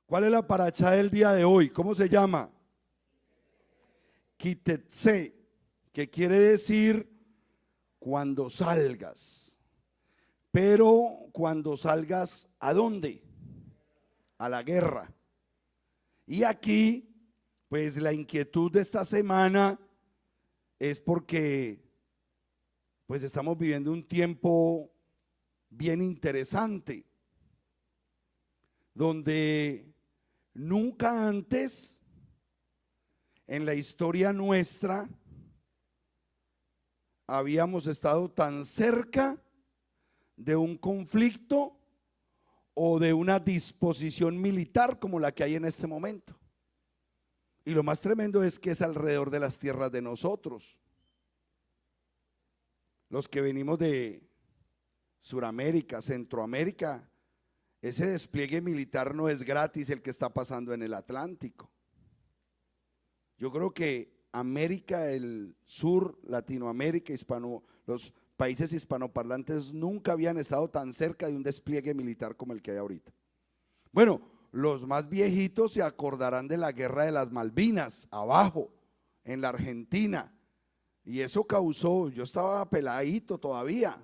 ¿Cuál es la parachá del día de hoy? ¿Cómo se llama? Kitetse, que quiere decir cuando salgas. Pero cuando salgas, ¿a dónde? A la guerra. Y aquí, pues la inquietud de esta semana es porque pues estamos viviendo un tiempo bien interesante, donde nunca antes en la historia nuestra habíamos estado tan cerca de un conflicto o de una disposición militar como la que hay en este momento. Y lo más tremendo es que es alrededor de las tierras de nosotros, los que venimos de Suramérica, Centroamérica. Ese despliegue militar no es gratis el que está pasando en el Atlántico. Yo creo que América del Sur, Latinoamérica, los países hispanoparlantes nunca habían estado tan cerca de un despliegue militar como el que hay ahorita. Bueno, los más viejitos se acordarán de la guerra de las Malvinas, abajo, en la Argentina. Y eso causó, yo estaba peladito todavía.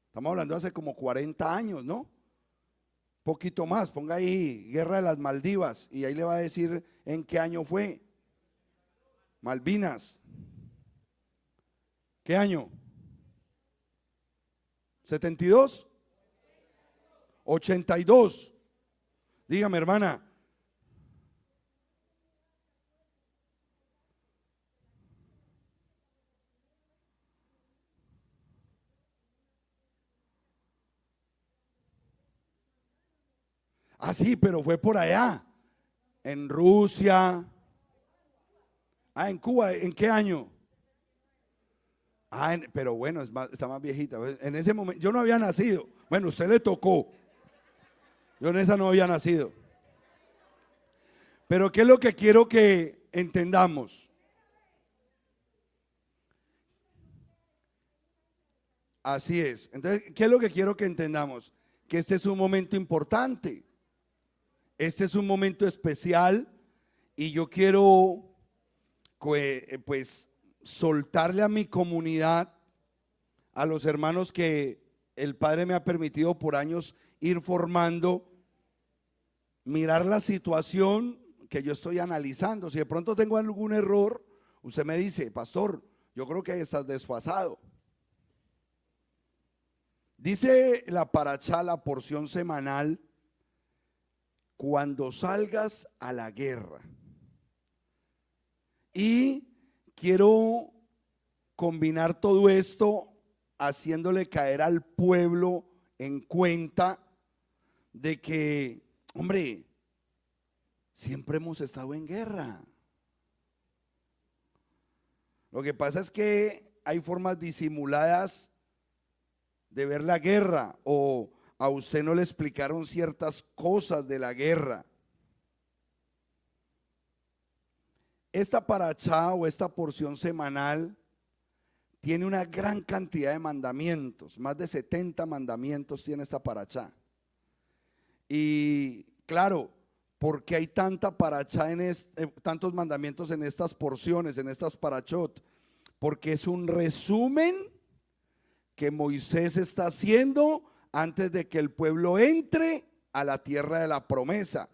Estamos hablando de hace como 40 años, ¿no? Poquito más, ponga ahí Guerra de las Maldivas y ahí le va a decir en qué año fue. Malvinas. ¿Qué año? ¿72? 82. Dígame, hermana. Ah, sí, pero fue por allá, en Rusia. Ah, en Cuba, ¿en qué año? Ah, pero bueno, está más viejita. En ese momento, yo no había nacido. Bueno, usted le tocó. Yo en esa no había nacido. Pero ¿qué es lo que quiero que entendamos? Así es. Entonces, ¿qué es lo que quiero que entendamos? Que este es un momento importante. Este es un momento especial y yo quiero pues soltarle a mi comunidad, a los hermanos que el Padre me ha permitido por años ir formando, mirar la situación que yo estoy analizando. Si de pronto tengo algún error, usted me dice, pastor, yo creo que ahí estás desfasado. Dice la parachá, la porción semanal, cuando salgas a la guerra. Y quiero combinar todo esto haciéndole caer al pueblo en cuenta de que, hombre, siempre hemos estado en guerra. Lo que pasa es que hay formas disimuladas de ver la guerra, o a usted no le explicaron ciertas cosas de la guerra. Esta parachá o esta porción semanal tiene una gran cantidad de mandamientos, más de 70 mandamientos tiene esta parachá. Y claro, ¿por qué hay tanta parachá tantos mandamientos en estas porciones, en estas parachot? Porque es un resumen que Moisés está haciendo antes de que el pueblo entre a la tierra de la promesa,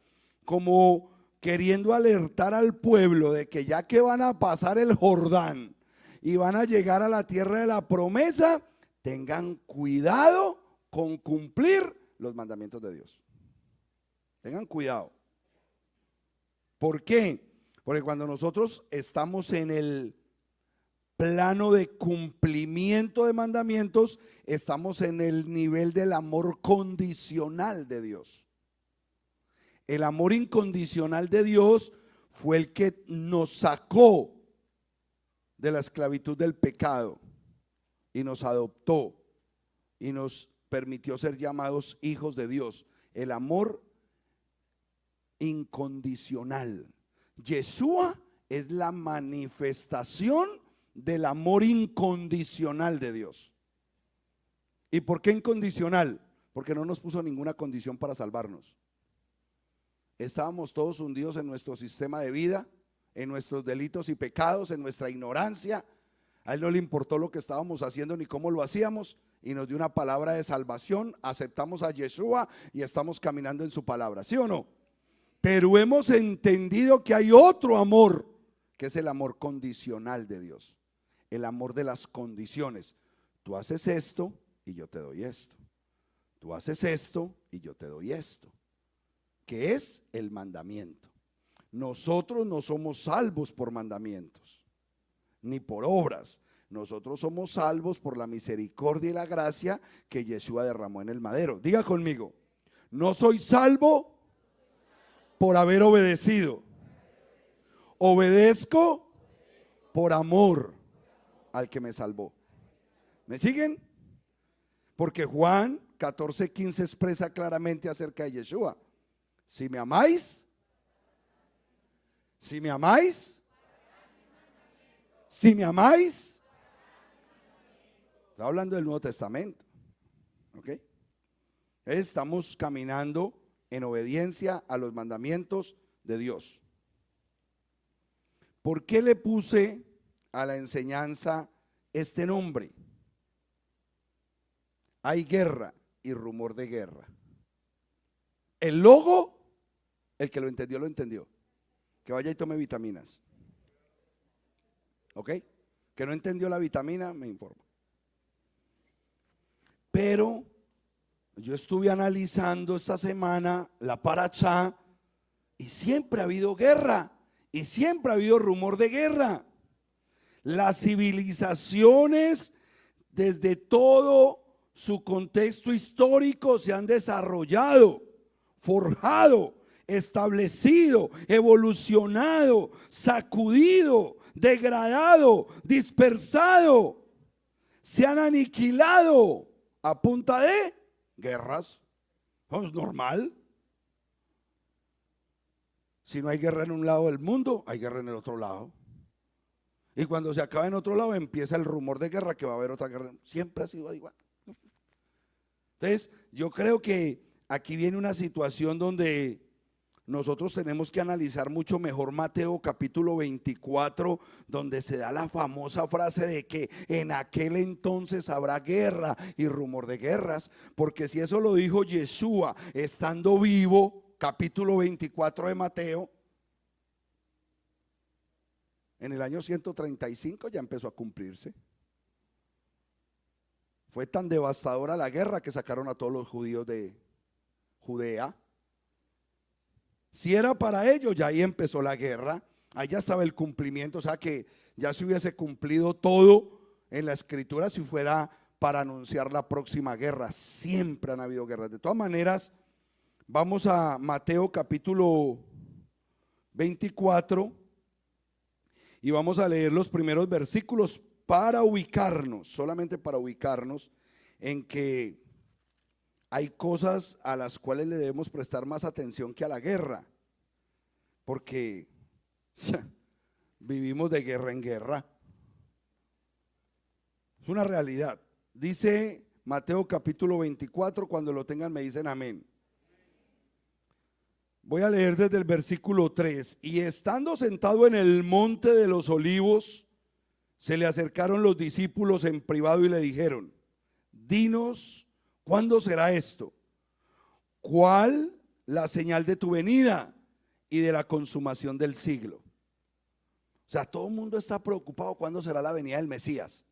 como queriendo alertar al pueblo de que ya que van a pasar el Jordán y van a llegar a la tierra de la promesa, tengan cuidado con cumplir los mandamientos de Dios. Tengan cuidado. ¿Por qué? Porque cuando nosotros estamos en el plano de cumplimiento de mandamientos, estamos en el nivel del amor condicional de Dios. El amor incondicional de Dios fue el que nos sacó de la esclavitud del pecado y nos adoptó y nos permitió ser llamados hijos de Dios. El amor incondicional. Yeshua es la manifestación del amor incondicional de Dios. ¿Y por qué incondicional? Porque no nos puso ninguna condición para salvarnos. estábamos todos hundidos en nuestro sistema de vida, en nuestros delitos y pecados, en nuestra ignorancia. A Él no le importó lo que estábamos haciendo ni cómo lo hacíamos, y nos dio una palabra de salvación. Aceptamos a Yeshua y estamos caminando en su palabra, ¿sí o no? Pero hemos entendido que hay otro amor, que es el amor condicional de Dios, el amor de las condiciones. Tú haces esto y yo te doy esto. Tú haces esto y yo te doy esto, que es el mandamiento. Nosotros no somos salvos por mandamientos, ni por obras. Nosotros somos salvos por la misericordia y la gracia que Yeshua derramó en el madero. Diga conmigo: no soy salvo por haber obedecido. Obedezco por amor al que me salvó. ¿Me siguen? Porque Juan 14:15 expresa claramente acerca de Yeshua: si me amáis, si me amáis, si me amáis. Está hablando del Nuevo Testamento, ¿ok? Estamos caminando en obediencia a los mandamientos de Dios. ¿Por qué le puse a la enseñanza este nombre? Hay guerra y rumor de guerra. El logo, el que lo entendió, lo entendió. Que vaya y tome vitaminas. ¿Ok? Que no entendió la vitamina, me informa. Pero yo estuve analizando esta semana la parashá y siempre ha habido guerra y siempre ha habido rumor de guerra. Las civilizaciones desde todo su contexto histórico se han desarrollado, forjado, establecido, evolucionado, sacudido, degradado, dispersado, se han aniquilado a punta de guerras. ¿No es normal? Si no hay guerra en un lado del mundo, hay guerra en el otro lado. Y cuando se acaba en otro lado, empieza el rumor de guerra, que va a haber otra guerra. Siempre ha sido igual. Entonces, yo creo que aquí viene una situación donde nosotros tenemos que analizar mucho mejor Mateo capítulo 24, donde se da la famosa frase de que en aquel entonces habrá guerra y rumor de guerras. Porque si eso lo dijo Yeshua estando vivo, capítulo 24 de Mateo, en el año 135 ya empezó a cumplirse. Fue tan devastadora la guerra que sacaron a todos los judíos de Judea. Si era para ellos, ya ahí empezó la guerra. Ahí ya estaba el cumplimiento, o sea que ya se hubiese cumplido todo en la escritura si fuera para anunciar la próxima guerra. Siempre han habido guerras. De todas maneras, vamos a Mateo capítulo 24 y vamos a leer los primeros versículos para ubicarnos, solamente para ubicarnos en que hay cosas a las cuales le debemos prestar más atención que a la guerra, porque vivimos de guerra en guerra. Es una realidad. Dice Mateo capítulo 24, cuando lo tengan me dicen amén. Voy a leer desde el versículo 3. Y estando sentado en el monte de los olivos, se le acercaron los discípulos en privado y le dijeron: dinos, ¿cuándo será esto? ¿Cuál la señal de tu venida y de la consumación del siglo? O sea, todo el mundo está preocupado cuándo será la venida del Mesías.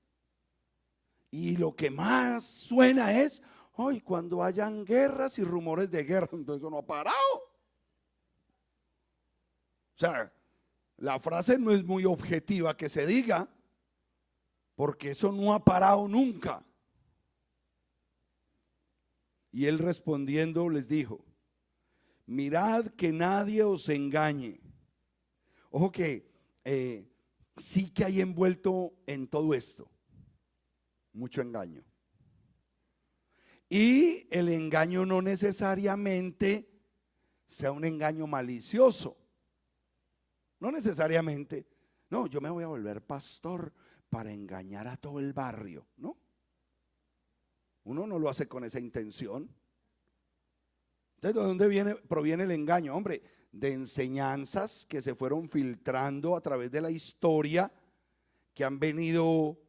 Y lo que más suena es: hoy cuando hayan guerras y rumores de guerra. Entonces eso no ha parado. O sea, la frase no es muy objetiva que se diga, porque eso no ha parado nunca. Y él respondiendo les dijo: mirad que nadie os engañe. Ojo que sí que hay envuelto en todo esto mucho engaño. Y el engaño no necesariamente sea un engaño malicioso. No necesariamente. No, yo me voy a volver pastor para engañar a todo el barrio. No. Uno no lo hace con esa intención. Entonces, ¿de dónde proviene el engaño? Hombre, de enseñanzas que se fueron filtrando a través de la historia, que han venido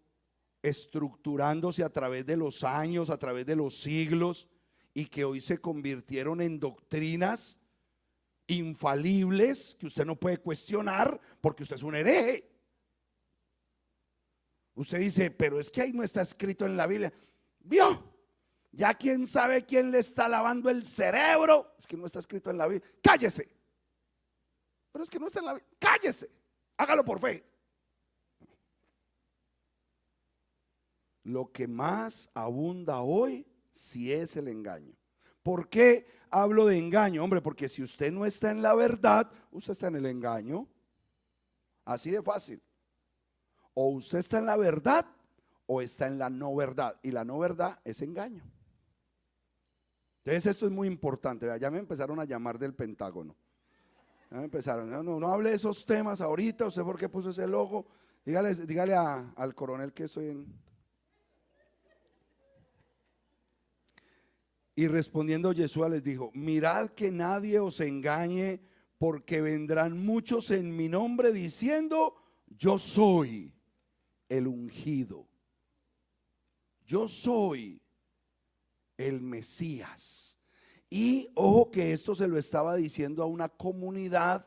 estructurándose a través de los años, a través de los siglos, y que hoy se convirtieron en doctrinas infalibles que usted no puede cuestionar porque usted es un hereje. Usted dice, pero es que ahí no está escrito en la Biblia. ¿Vio? Ya quién sabe quién le está lavando el cerebro. Es que no está escrito en la Biblia. Cállese. Pero es que no está en la Biblia. Cállese. Hágalo por fe. Lo que más abunda hoy sí es el engaño. ¿Por qué hablo de engaño? Hombre, porque si usted no está en la verdad, usted está en el engaño. Así de fácil. O usted está en la verdad o está en la no verdad. Y la no verdad es engaño. Entonces esto es muy importante. Ya me empezaron a llamar del Pentágono. Ya me empezaron. No hable de esos temas ahorita. ¿Usted por qué puso ese logo? Dígale al coronel que estoy en... Y respondiendo Yeshua les dijo, mirad que nadie os engañe, porque vendrán muchos en mi nombre diciendo, yo soy el ungido, yo soy el Mesías. Y ojo que esto se lo estaba diciendo a una comunidad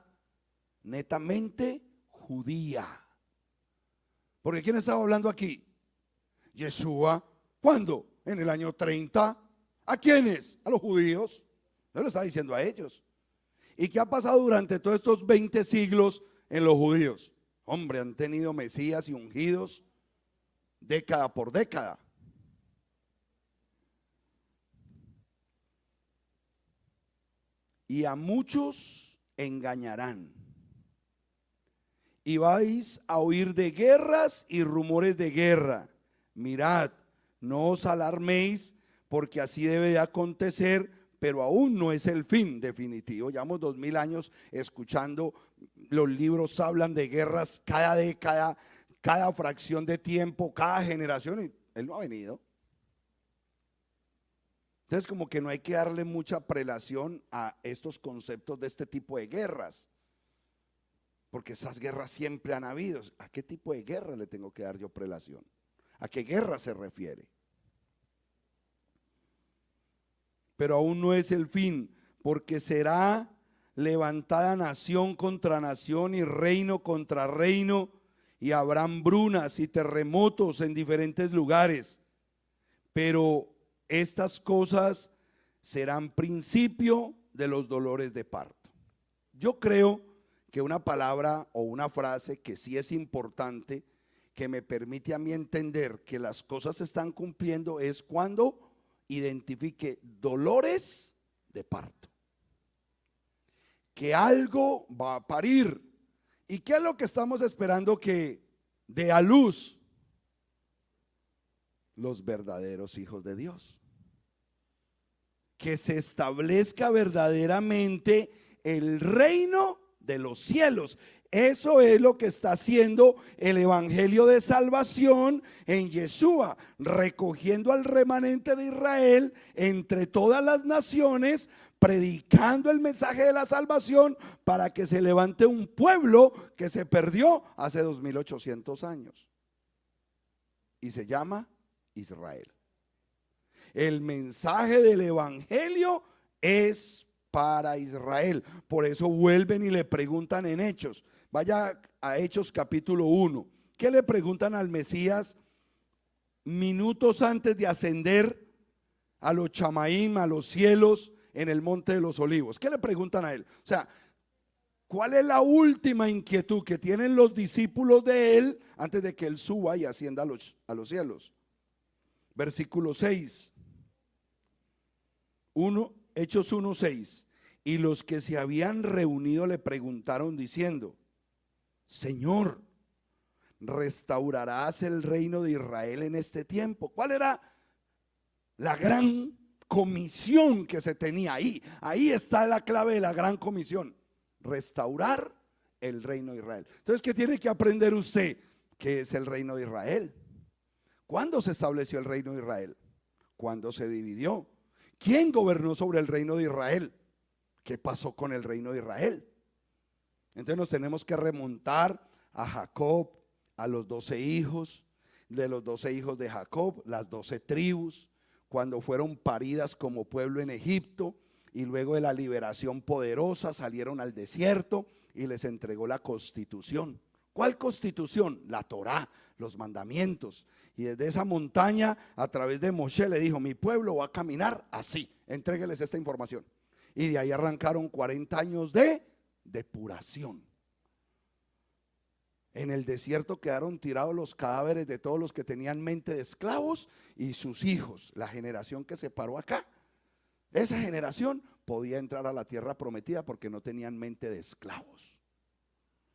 netamente judía. Porque ¿quién estaba hablando aquí? Yeshua. ¿Cuándo? En el año 30. ¿A quiénes? A los judíos. No lo está diciendo a ellos. ¿Y qué ha pasado durante todos estos 20 siglos en los judíos? Hombre, han tenido mesías y ungidos década por década. Y a muchos engañarán. Y vais a oír de guerras y rumores de guerra. Mirad, no os alarméis, porque así debe de acontecer, pero aún no es el fin definitivo. Llevamos 2000 años escuchando, los libros hablan de guerras cada década, cada fracción de tiempo, cada generación, y él no ha venido. Entonces como que no hay que darle mucha prelación a estos conceptos de este tipo de guerras, porque esas guerras siempre han habido. ¿A qué tipo de guerra le tengo que dar yo prelación? ¿A qué guerra se refiere? Pero aún no es el fin, porque será levantada nación contra nación y reino contra reino, y habrán brunas y terremotos en diferentes lugares. Pero estas cosas serán principio de los dolores de parto. Yo creo que una palabra o una frase que sí es importante, que me permite a mí entender que las cosas se están cumpliendo, es cuando identifique dolores de parto, que algo va a parir. ¿Y qué es lo que estamos esperando que dé a luz? Los verdaderos hijos de Dios, que se establezca verdaderamente el reino de los cielos. Eso es lo que está haciendo el evangelio de salvación en Yeshua, recogiendo al remanente de Israel entre todas las naciones, predicando el mensaje de la salvación para que se levante un pueblo que se perdió hace 2800 años y se llama Israel. El mensaje del evangelio es para Israel. Por eso vuelven y le preguntan en Hechos. Vaya a Hechos capítulo 1. ¿Qué le preguntan al Mesías minutos antes de ascender a los Chamaim, a los cielos, en el monte de los olivos? ¿Qué le preguntan a él? O sea, ¿cuál es la última inquietud que tienen los discípulos de él antes de que él suba y ascienda a los cielos? Versículo 6. Hechos 1:6. Y los que se habían reunido le preguntaron diciendo: Señor, ¿restaurarás el reino de Israel en este tiempo? ¿Cuál era la gran comisión que se tenía ahí? Ahí está la clave de la gran comisión: restaurar el reino de Israel. Entonces, ¿qué tiene que aprender usted? ¿Qué es el reino de Israel? ¿Cuándo se estableció el reino de Israel? ¿Cuándo se dividió? ¿Quién gobernó sobre el reino de Israel? ¿Qué pasó con el reino de Israel? Entonces nos tenemos que remontar a Jacob, a los 12 hijos, de los 12 hijos de Jacob, las 12 tribus, cuando fueron paridas como pueblo en Egipto, y luego de la liberación poderosa salieron al desierto y les entregó la constitución. ¿Cuál constitución? La Torá, los mandamientos. Y desde esa montaña, a través de Moshe, le dijo: mi pueblo va a caminar así, entrégueles esta información. Y de ahí arrancaron 40 años de depuración. En el desierto quedaron tirados los cadáveres de todos los que tenían mente de esclavos y sus hijos, la generación que se paró acá. Esa generación podía entrar a la tierra prometida porque no tenían mente de esclavos,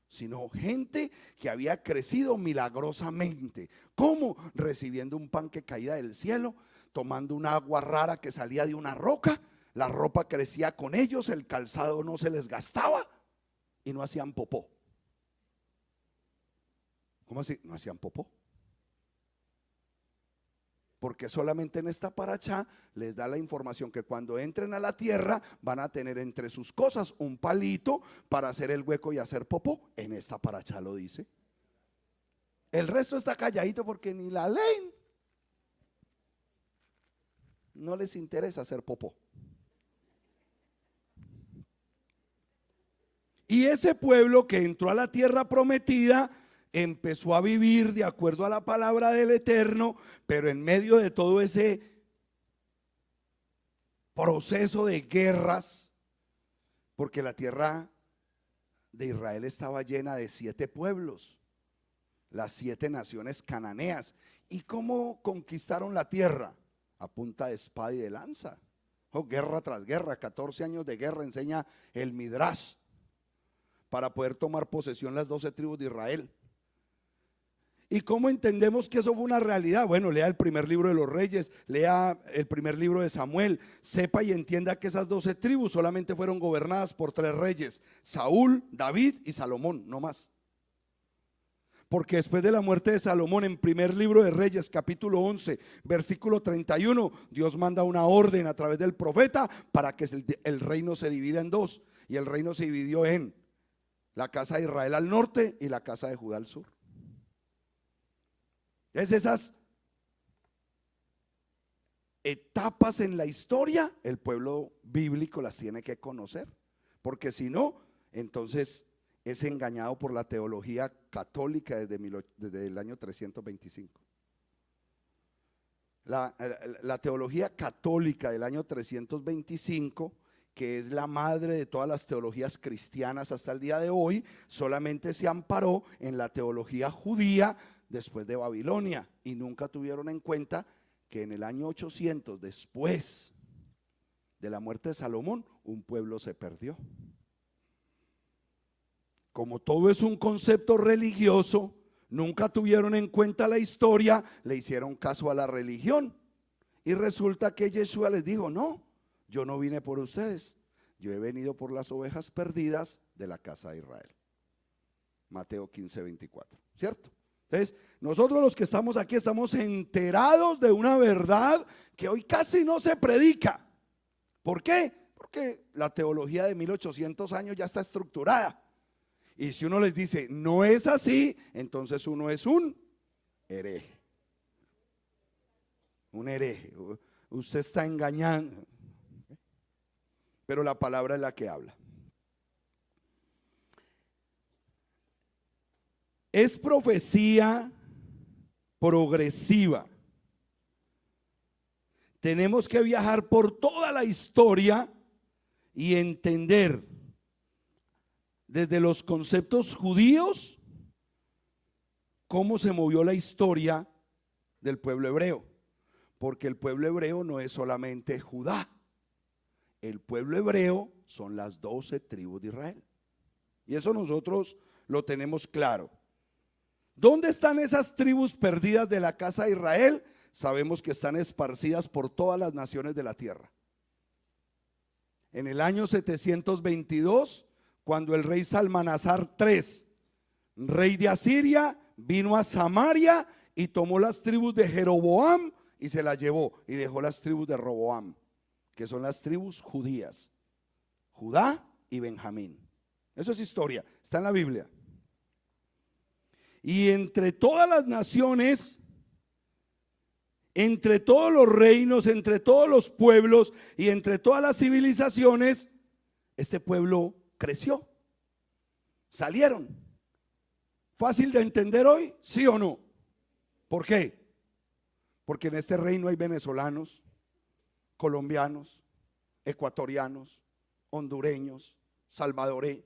sino gente que había crecido milagrosamente. ¿Cómo? Recibiendo un pan que caía del cielo, tomando un agua rara que salía de una roca. La ropa crecía con ellos, el calzado no se les gastaba y no hacían popó. ¿Cómo así? No hacían popó. Porque solamente en esta paracha les da la información que cuando entren a la tierra van a tener entre sus cosas un palito para hacer el hueco y hacer popó. En esta paracha lo dice. El resto está calladito porque ni la ley no les interesa hacer popó. Y ese pueblo que entró a la tierra prometida empezó a vivir de acuerdo a la palabra del Eterno, pero en medio de todo ese proceso de guerras, porque la tierra de Israel estaba llena de 7 pueblos, las 7 naciones cananeas. ¿Y cómo conquistaron la tierra? A punta de espada y de lanza. Guerra tras guerra, 14 años de guerra enseña el Midrash, para poder tomar posesión las 12 tribus de Israel. ¿Y cómo entendemos que eso fue una realidad? Bueno, lea el primer libro de los Reyes, lea el primer libro de Samuel, sepa y entienda que esas 12 tribus solamente fueron gobernadas por 3 reyes: Saúl, David y Salomón, no más. Porque después de la muerte de Salomón, en primer libro de Reyes, capítulo 11, versículo 31, Dios manda una orden a través del profeta para que el reino se divida en 2. Y el reino se dividió en la casa de Israel al norte y la casa de Judá al sur. Esas etapas en la historia el pueblo bíblico las tiene que conocer, porque si no, entonces es engañado por la teología católica desde el año 325. La teología católica del año 325, que es la madre de todas las teologías cristianas hasta el día de hoy, solamente se amparó en la teología judía después de Babilonia, y nunca tuvieron en cuenta que en el año 800, después de la muerte de Salomón, un pueblo se perdió. Como todo es un concepto religioso, nunca tuvieron en cuenta la historia, le hicieron caso a la religión, y resulta que Yeshua les dijo: no, yo no vine por ustedes, yo he venido por las ovejas perdidas de la casa de Israel. Mateo 15:24, ¿cierto? Entonces, nosotros los que estamos aquí estamos enterados de una verdad que hoy casi no se predica. ¿Por qué? Porque la teología de 1800 años ya está estructurada. Y si uno les dice no es así, entonces uno es un hereje. Un hereje. Usted está engañando. Pero la palabra es la que habla. Es profecía progresiva. Tenemos que viajar por toda la historia y entender desde los conceptos judíos cómo se movió la historia del pueblo hebreo. Porque el pueblo hebreo no es solamente Judá. El pueblo hebreo son las 12 tribus de Israel. Y eso nosotros lo tenemos claro. ¿Dónde están esas tribus perdidas de la casa de Israel? Sabemos que están esparcidas por todas las naciones de la tierra. En el año 722, cuando el rey Salmanasar III, rey de Asiria, vino a Samaria y tomó las tribus de Jeroboam y se las llevó, y dejó las tribus de Roboam. que son las tribus judías, Judá y Benjamín. Eso es historia, está en la Biblia. Y entre todas las naciones, entre todos los reinos, entre todos los pueblos y entre todas las civilizaciones, este pueblo creció. Salieron. ¿Fácil de entender hoy? ¿Sí o no? ¿Por qué? Porque en este reino hay venezolanos, colombianos, ecuatorianos, hondureños, salvadoreños.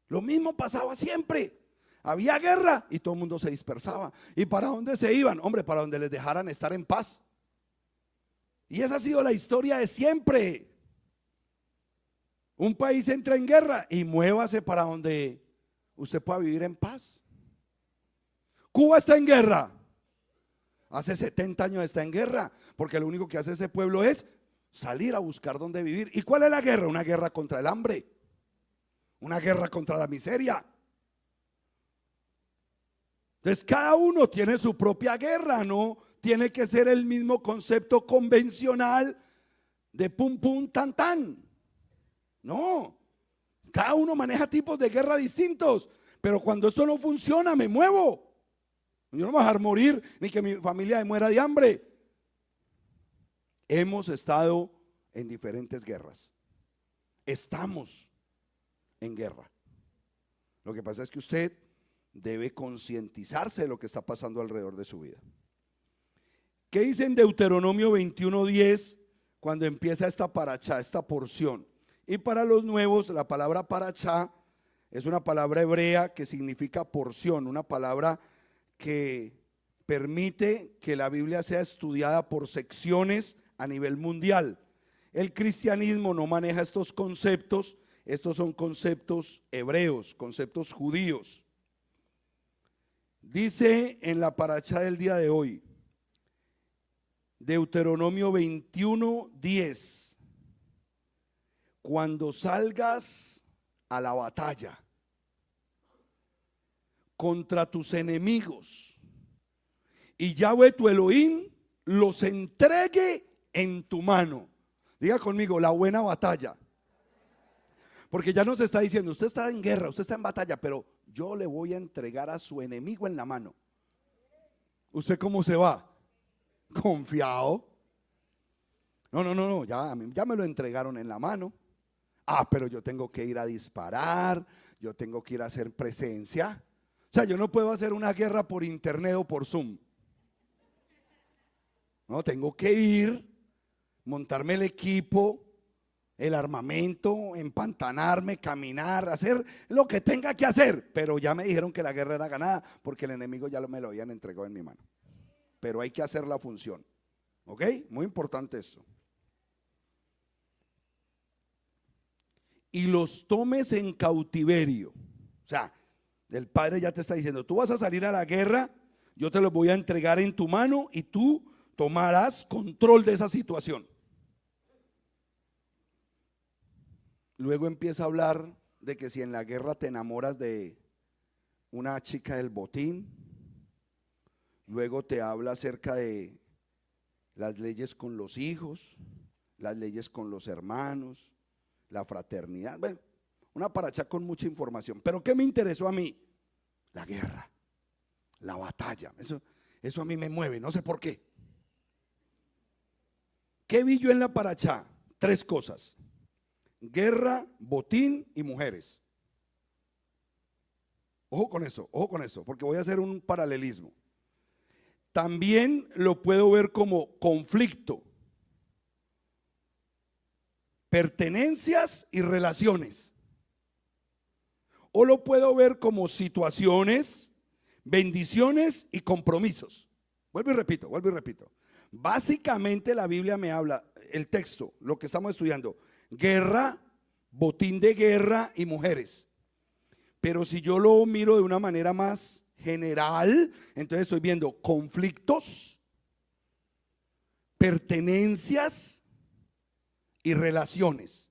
Lo mismo pasaba siempre. Había guerra y todo el mundo se dispersaba. ¿Y para dónde se iban? Hombre, para donde les dejaran estar en paz. Y esa ha sido la historia de siempre. Un país entra en guerra y muévase para donde usted pueda vivir en paz. Cuba está en guerra. Hace 70 años está en guerra, porque lo único que hace ese pueblo es salir a buscar dónde vivir. ¿Y cuál es la guerra? Una guerra contra el hambre, una guerra contra la miseria. Entonces cada uno tiene su propia guerra, no tiene que ser el mismo concepto convencional de pum pum tan tan. No, cada uno maneja tipos de guerra distintos, pero cuando esto no funciona me muevo. Yo no me voy a dejar morir ni que mi familia me muera de hambre. Hemos estado en diferentes guerras. Estamos en guerra. Lo que pasa es que usted debe concientizarse de lo que está pasando alrededor de su vida. ¿Qué dice en Deuteronomio 21:10 cuando empieza esta parachá, esta porción? Y para los nuevos, la palabra parachá es una palabra hebrea que significa porción, una palabra que permite que la Biblia sea estudiada por secciones a nivel mundial. El cristianismo no maneja estos conceptos, estos son conceptos hebreos, conceptos judíos. Dice en la parachá del día de hoy, Deuteronomio 21:10, cuando salgas a la batalla contra tus enemigos y Yahweh tu Elohim los entregue en tu mano. Diga conmigo, la buena batalla. Porque ya nos está diciendo, usted está en guerra, usted está en batalla, pero yo le voy a entregar a su enemigo en la mano. ¿Usted cómo se va? Confiado. No, ya me lo entregaron en la mano. Ah, pero yo tengo que ir a disparar, yo tengo que ir a hacer presencia. O sea, yo no puedo hacer una guerra por internet o por Zoom. No, tengo que ir, montarme el equipo, el armamento, empantanarme, caminar, hacer lo que tenga que hacer. Pero ya me dijeron que la guerra era ganada porque el enemigo ya me lo habían entregado en mi mano. Pero hay que hacer la función. ¿Ok? Muy importante esto. Y los tomes en cautiverio. O sea, el Padre ya te está diciendo, tú vas a salir a la guerra, yo te los voy a entregar en tu mano y tú tomarás control de esa situación. Luego empieza a hablar de que si en la guerra te enamoras de una chica del botín, luego te habla acerca de las leyes con los hijos, las leyes con los hermanos, la fraternidad. Bueno, una parachá con mucha información. Pero ¿qué me interesó a mí? La guerra, la batalla. Eso a mí me mueve, no sé por qué. ¿Qué vi yo en la parachá? 3 cosas: guerra, botín y mujeres. Ojo con esto, porque voy a hacer un paralelismo. También lo puedo ver como conflicto, pertenencias y relaciones. O lo puedo ver como situaciones, bendiciones y compromisos. Vuelvo y repito. Básicamente la Biblia me habla, el texto, lo que estamos estudiando, guerra, botín de guerra y mujeres. Pero si yo lo miro de una manera más general, entonces estoy viendo conflictos, pertenencias y relaciones.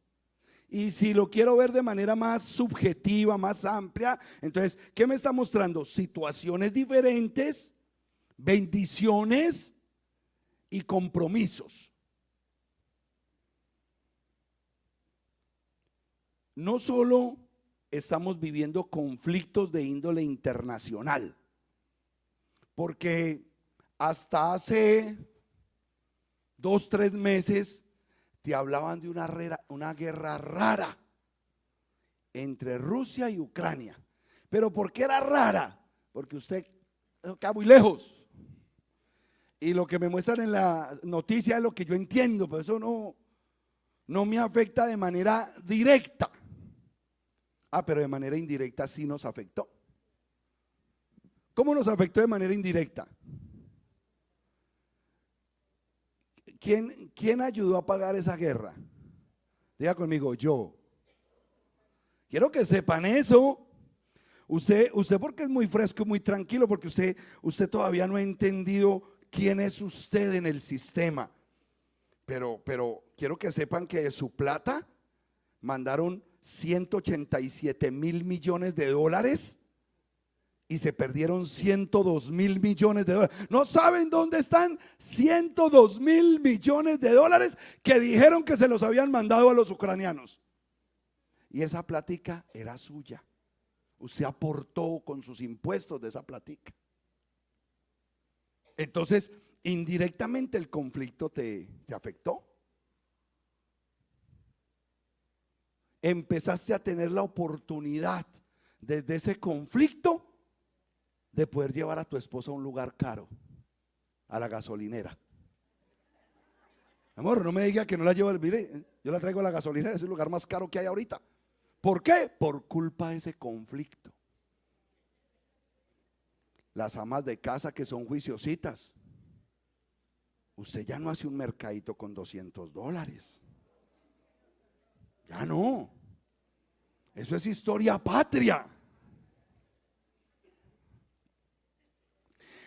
Y si lo quiero ver de manera más subjetiva, más amplia, entonces, ¿qué me está mostrando? Situaciones diferentes, bendiciones y compromisos. no solo estamos viviendo conflictos de índole internacional, porque hasta hace 2, 3 meses te hablaban de una guerra rara entre Rusia y Ucrania. ¿Pero por qué era rara? Porque usted queda muy lejos. Y lo que me muestran en la noticia es lo que yo entiendo, pero eso no me afecta de manera directa. Pero de manera indirecta sí nos afectó. ¿Cómo nos afectó de manera indirecta? ¿Quién ayudó a pagar esa guerra? Diga conmigo, yo. Quiero que sepan eso. Usted porque es muy fresco, muy tranquilo, porque usted todavía no ha entendido quién es usted en el sistema. Pero quiero que sepan que de su plata mandaron 187 mil millones de dólares y se perdieron 102 mil millones de dólares. ¿No saben dónde están 102 mil millones de dólares que dijeron que se los habían mandado a los ucranianos? Y esa plática era suya. Usted aportó con sus impuestos de esa plática. Entonces, indirectamente el conflicto te afectó. Empezaste a tener la oportunidad desde ese conflicto de poder llevar a tu esposa a un lugar caro, a la gasolinera. Amor, no me diga que no la llevo. Mire, yo la traigo a la gasolinera, es el lugar más caro que hay ahorita. ¿Por qué? Por culpa de ese conflicto. Las amas de casa que son juiciositas, usted ya no hace un mercadito con $200. Ya no. Eso es historia patria.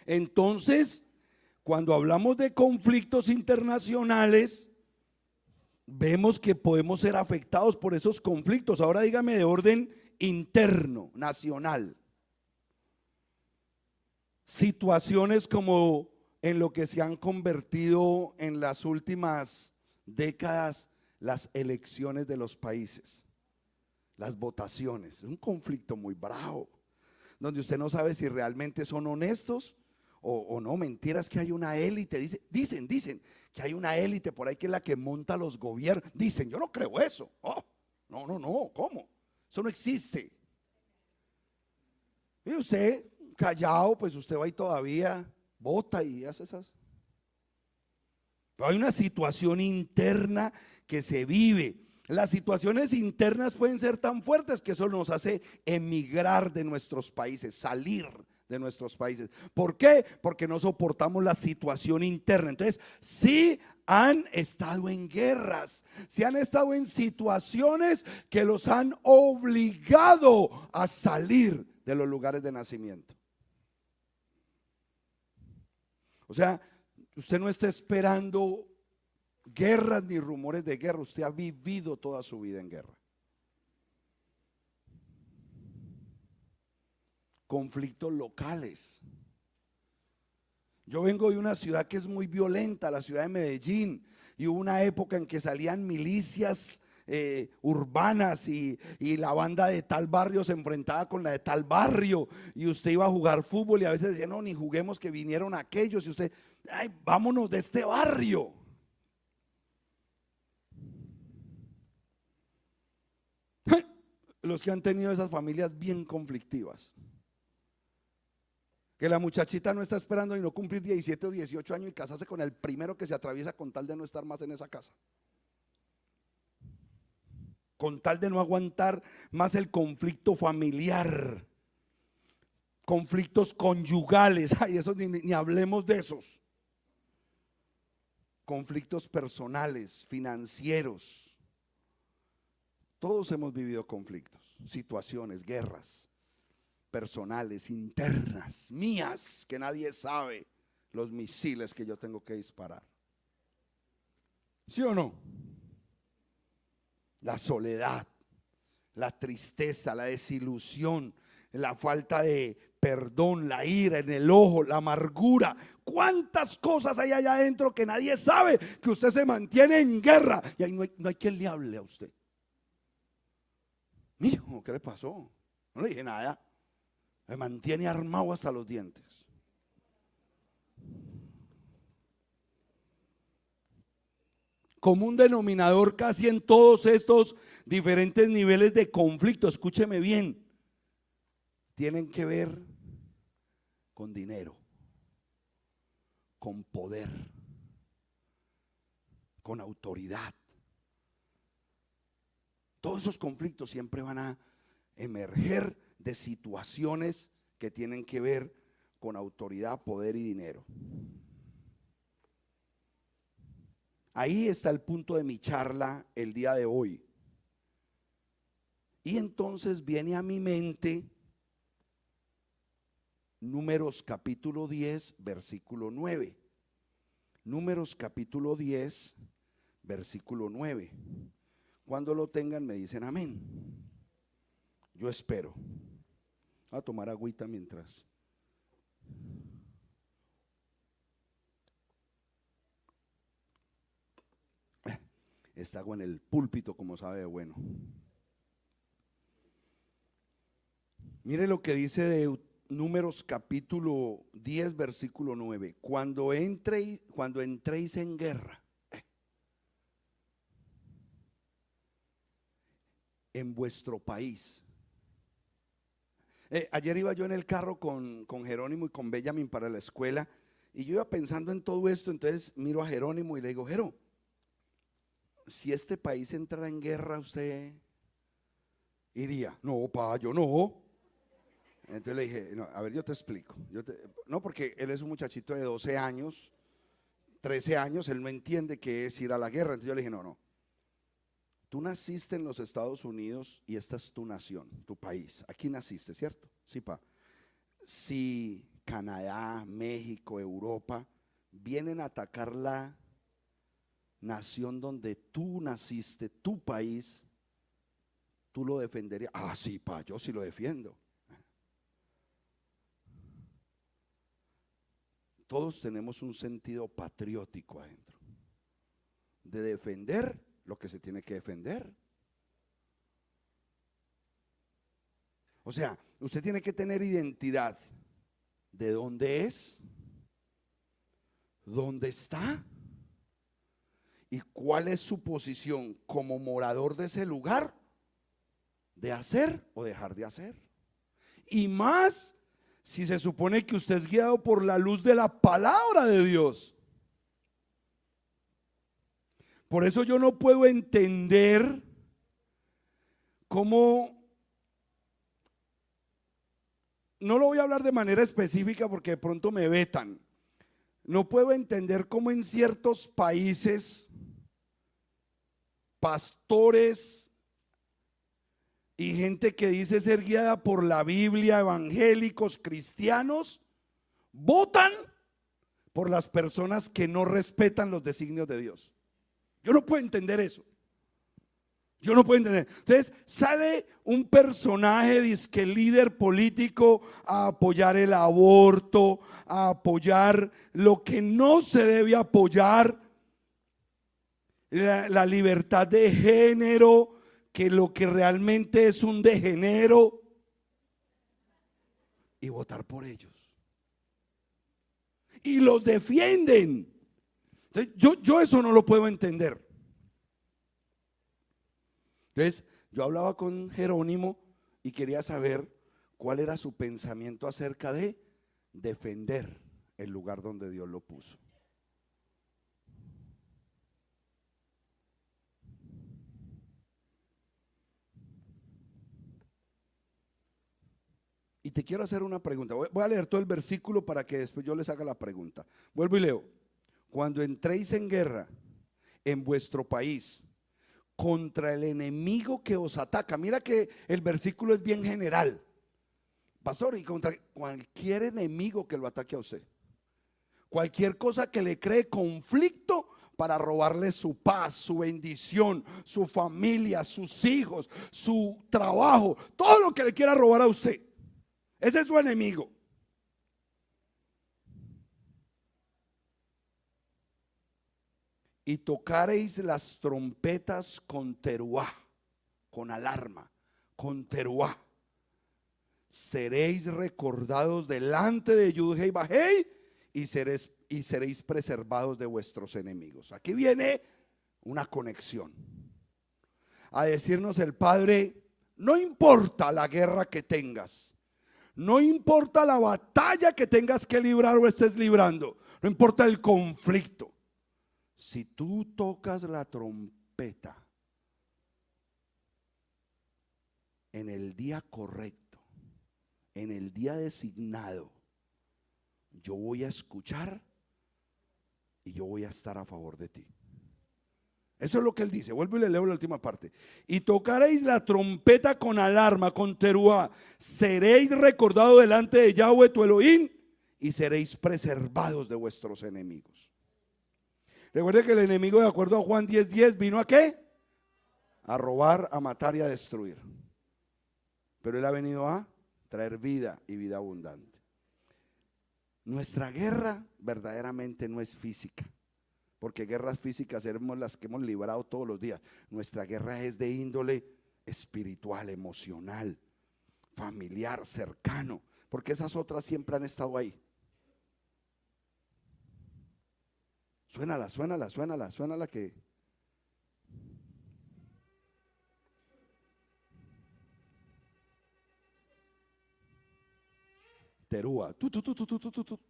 Entonces, cuando hablamos de conflictos internacionales, vemos que podemos ser afectados por esos conflictos. Ahora dígame de orden interno, nacional. Situaciones como en lo que se han convertido en las últimas décadas las elecciones de los países, las votaciones. Es un conflicto muy bravo, donde usted no sabe si realmente son honestos o no. Mentiras que hay una élite, dicen que hay una élite por ahí que es la que monta los gobiernos. Dicen, yo no creo eso. No, ¿cómo? Eso no existe. Y usted callado, pues usted va y todavía vota y hace esas. Pero hay una situación interna que se vive. Las situaciones internas pueden ser tan fuertes que eso nos hace emigrar de nuestros países, salir de nuestros países. ¿Por qué? Porque no soportamos la situación interna. Entonces, sí han estado en guerras, sí han estado en situaciones que los han obligado a salir de los lugares de nacimiento. O sea, usted no está esperando guerras ni rumores de guerra. Usted ha vivido toda su vida en guerra. Conflictos locales. Yo vengo de una ciudad que es muy violenta, la ciudad de Medellín, y hubo una época en que salían milicias urbanas y la banda de tal barrio se enfrentaba con la de tal barrio, y usted iba a jugar fútbol y a veces decía, no, ni juguemos que vinieron aquellos, y usted, ay, vámonos de este barrio. Los que han tenido esas familias bien conflictivas, que la muchachita no está esperando y no cumplir 17 o 18 años y casarse con el primero que se atraviesa con tal de no estar más en esa casa, con tal de no aguantar más el conflicto familiar, conflictos conyugales. Ay, eso ni hablemos de esos. Conflictos personales, financieros. Todos hemos vivido conflictos, situaciones, guerras personales, internas, mías, que nadie sabe los misiles que yo tengo que disparar. ¿Sí o no? La soledad, la tristeza, la desilusión, la falta de perdón, la ira, en el ojo, la amargura. ¿Cuántas cosas hay allá adentro que nadie sabe? Que usted se mantiene en guerra y ahí no hay quien le hable a usted. Mijo, ¿qué le pasó? No le dije nada. Me mantiene armado hasta los dientes. Común denominador casi en todos estos diferentes niveles de conflicto, escúcheme bien, tienen que ver con dinero, con poder, con autoridad. Todos esos conflictos siempre van a emerger de situaciones que tienen que ver con autoridad, poder y dinero. Ahí está el punto de mi charla el día de hoy. Y entonces viene a mi mente Números capítulo 10, versículo 9. Números capítulo 10, versículo 9. Cuando lo tengan me dicen amén. Yo espero. Voy a tomar agüita mientras. Esta agua en el púlpito, como sabe de bueno. Mire lo que dice de Números capítulo 10, versículo 9. Cuando entréis en guerra en vuestro país. Ayer iba yo en el carro con Jerónimo y con Benjamin para la escuela, y yo iba pensando en todo esto. Entonces miro a Jerónimo y le digo: Jero, si este país entrara en guerra, ¿usted iría? No, pa, yo no. Entonces le dije: no, a ver, yo te explico. No, porque él es un muchachito de 12 años, 13 años, él no entiende qué es ir a la guerra. Entonces yo le dije: no. Tú naciste en los Estados Unidos y esta es tu nación, tu país. Aquí naciste, ¿cierto? Sí, pa. Si Canadá, México, Europa vienen a atacar la nación donde tú naciste, tu país, ¿tú lo defenderías? Ah, sí, pa, yo sí lo defiendo. Todos tenemos un sentido patriótico adentro, de defender lo que se tiene que defender. O sea, usted tiene que tener identidad de dónde es, dónde está y cuál es su posición como morador de ese lugar, de hacer o dejar de hacer. Y más si se supone que usted es guiado por la luz de la palabra de Dios. Por eso yo no puedo entender cómo, no lo voy a hablar de manera específica porque de pronto me vetan. No puedo entender cómo en ciertos países pastores y gente que dice ser guiada por la Biblia, evangélicos, cristianos, votan por las personas que no respetan los designios de Dios. Yo no puedo entender eso. Yo no puedo entender. Entonces sale un personaje, dizque líder político, a apoyar el aborto, a apoyar lo que no se debe apoyar, la libertad de género, que lo que realmente es un degenero, y votar por ellos. Y los defienden. Entonces, yo eso no lo puedo entender. Entonces yo hablaba con Jerónimo y quería saber cuál era su pensamiento acerca de defender el lugar donde Dios lo puso. Y te quiero hacer una pregunta. Voy a leer todo el versículo para que después yo les haga la pregunta. Vuelvo y leo. Cuando entréis en guerra en vuestro país contra el enemigo que os ataca. Mira que el versículo es bien general, pastor, y contra cualquier enemigo que lo ataque a usted, cualquier cosa que le cree conflicto para robarle su paz, su bendición, su familia, sus hijos, su trabajo, todo lo que le quiera robar a usted, ese es su enemigo. Y tocareis las trompetas con teruá, con alarma, con teruá. Seréis recordados delante de Yud-Hei Vah-Hei y seréis preservados de vuestros enemigos. Aquí viene una conexión a decirnos el Padre: no importa la guerra que tengas, no importa la batalla que tengas que librar o estés librando, no importa el conflicto. Si tú tocas la trompeta en el día correcto, en el día designado, yo voy a escuchar y yo voy a estar a favor de ti. Eso es lo que él dice. Vuelvo y le leo la última parte. Y tocaréis la trompeta con alarma, con teruá. Seréis recordados delante de Yahweh tu Elohim y seréis preservados de vuestros enemigos. Recuerde que el enemigo, de acuerdo a Juan 10:10, vino a ¿qué? A robar, a matar y a destruir. Pero él ha venido a traer vida y vida abundante. Nuestra guerra verdaderamente no es física, porque guerras físicas seremos las que hemos librado todos los días. Nuestra guerra es de índole espiritual, emocional, familiar, cercano, porque esas otras siempre han estado ahí. Suénala que... Teruá,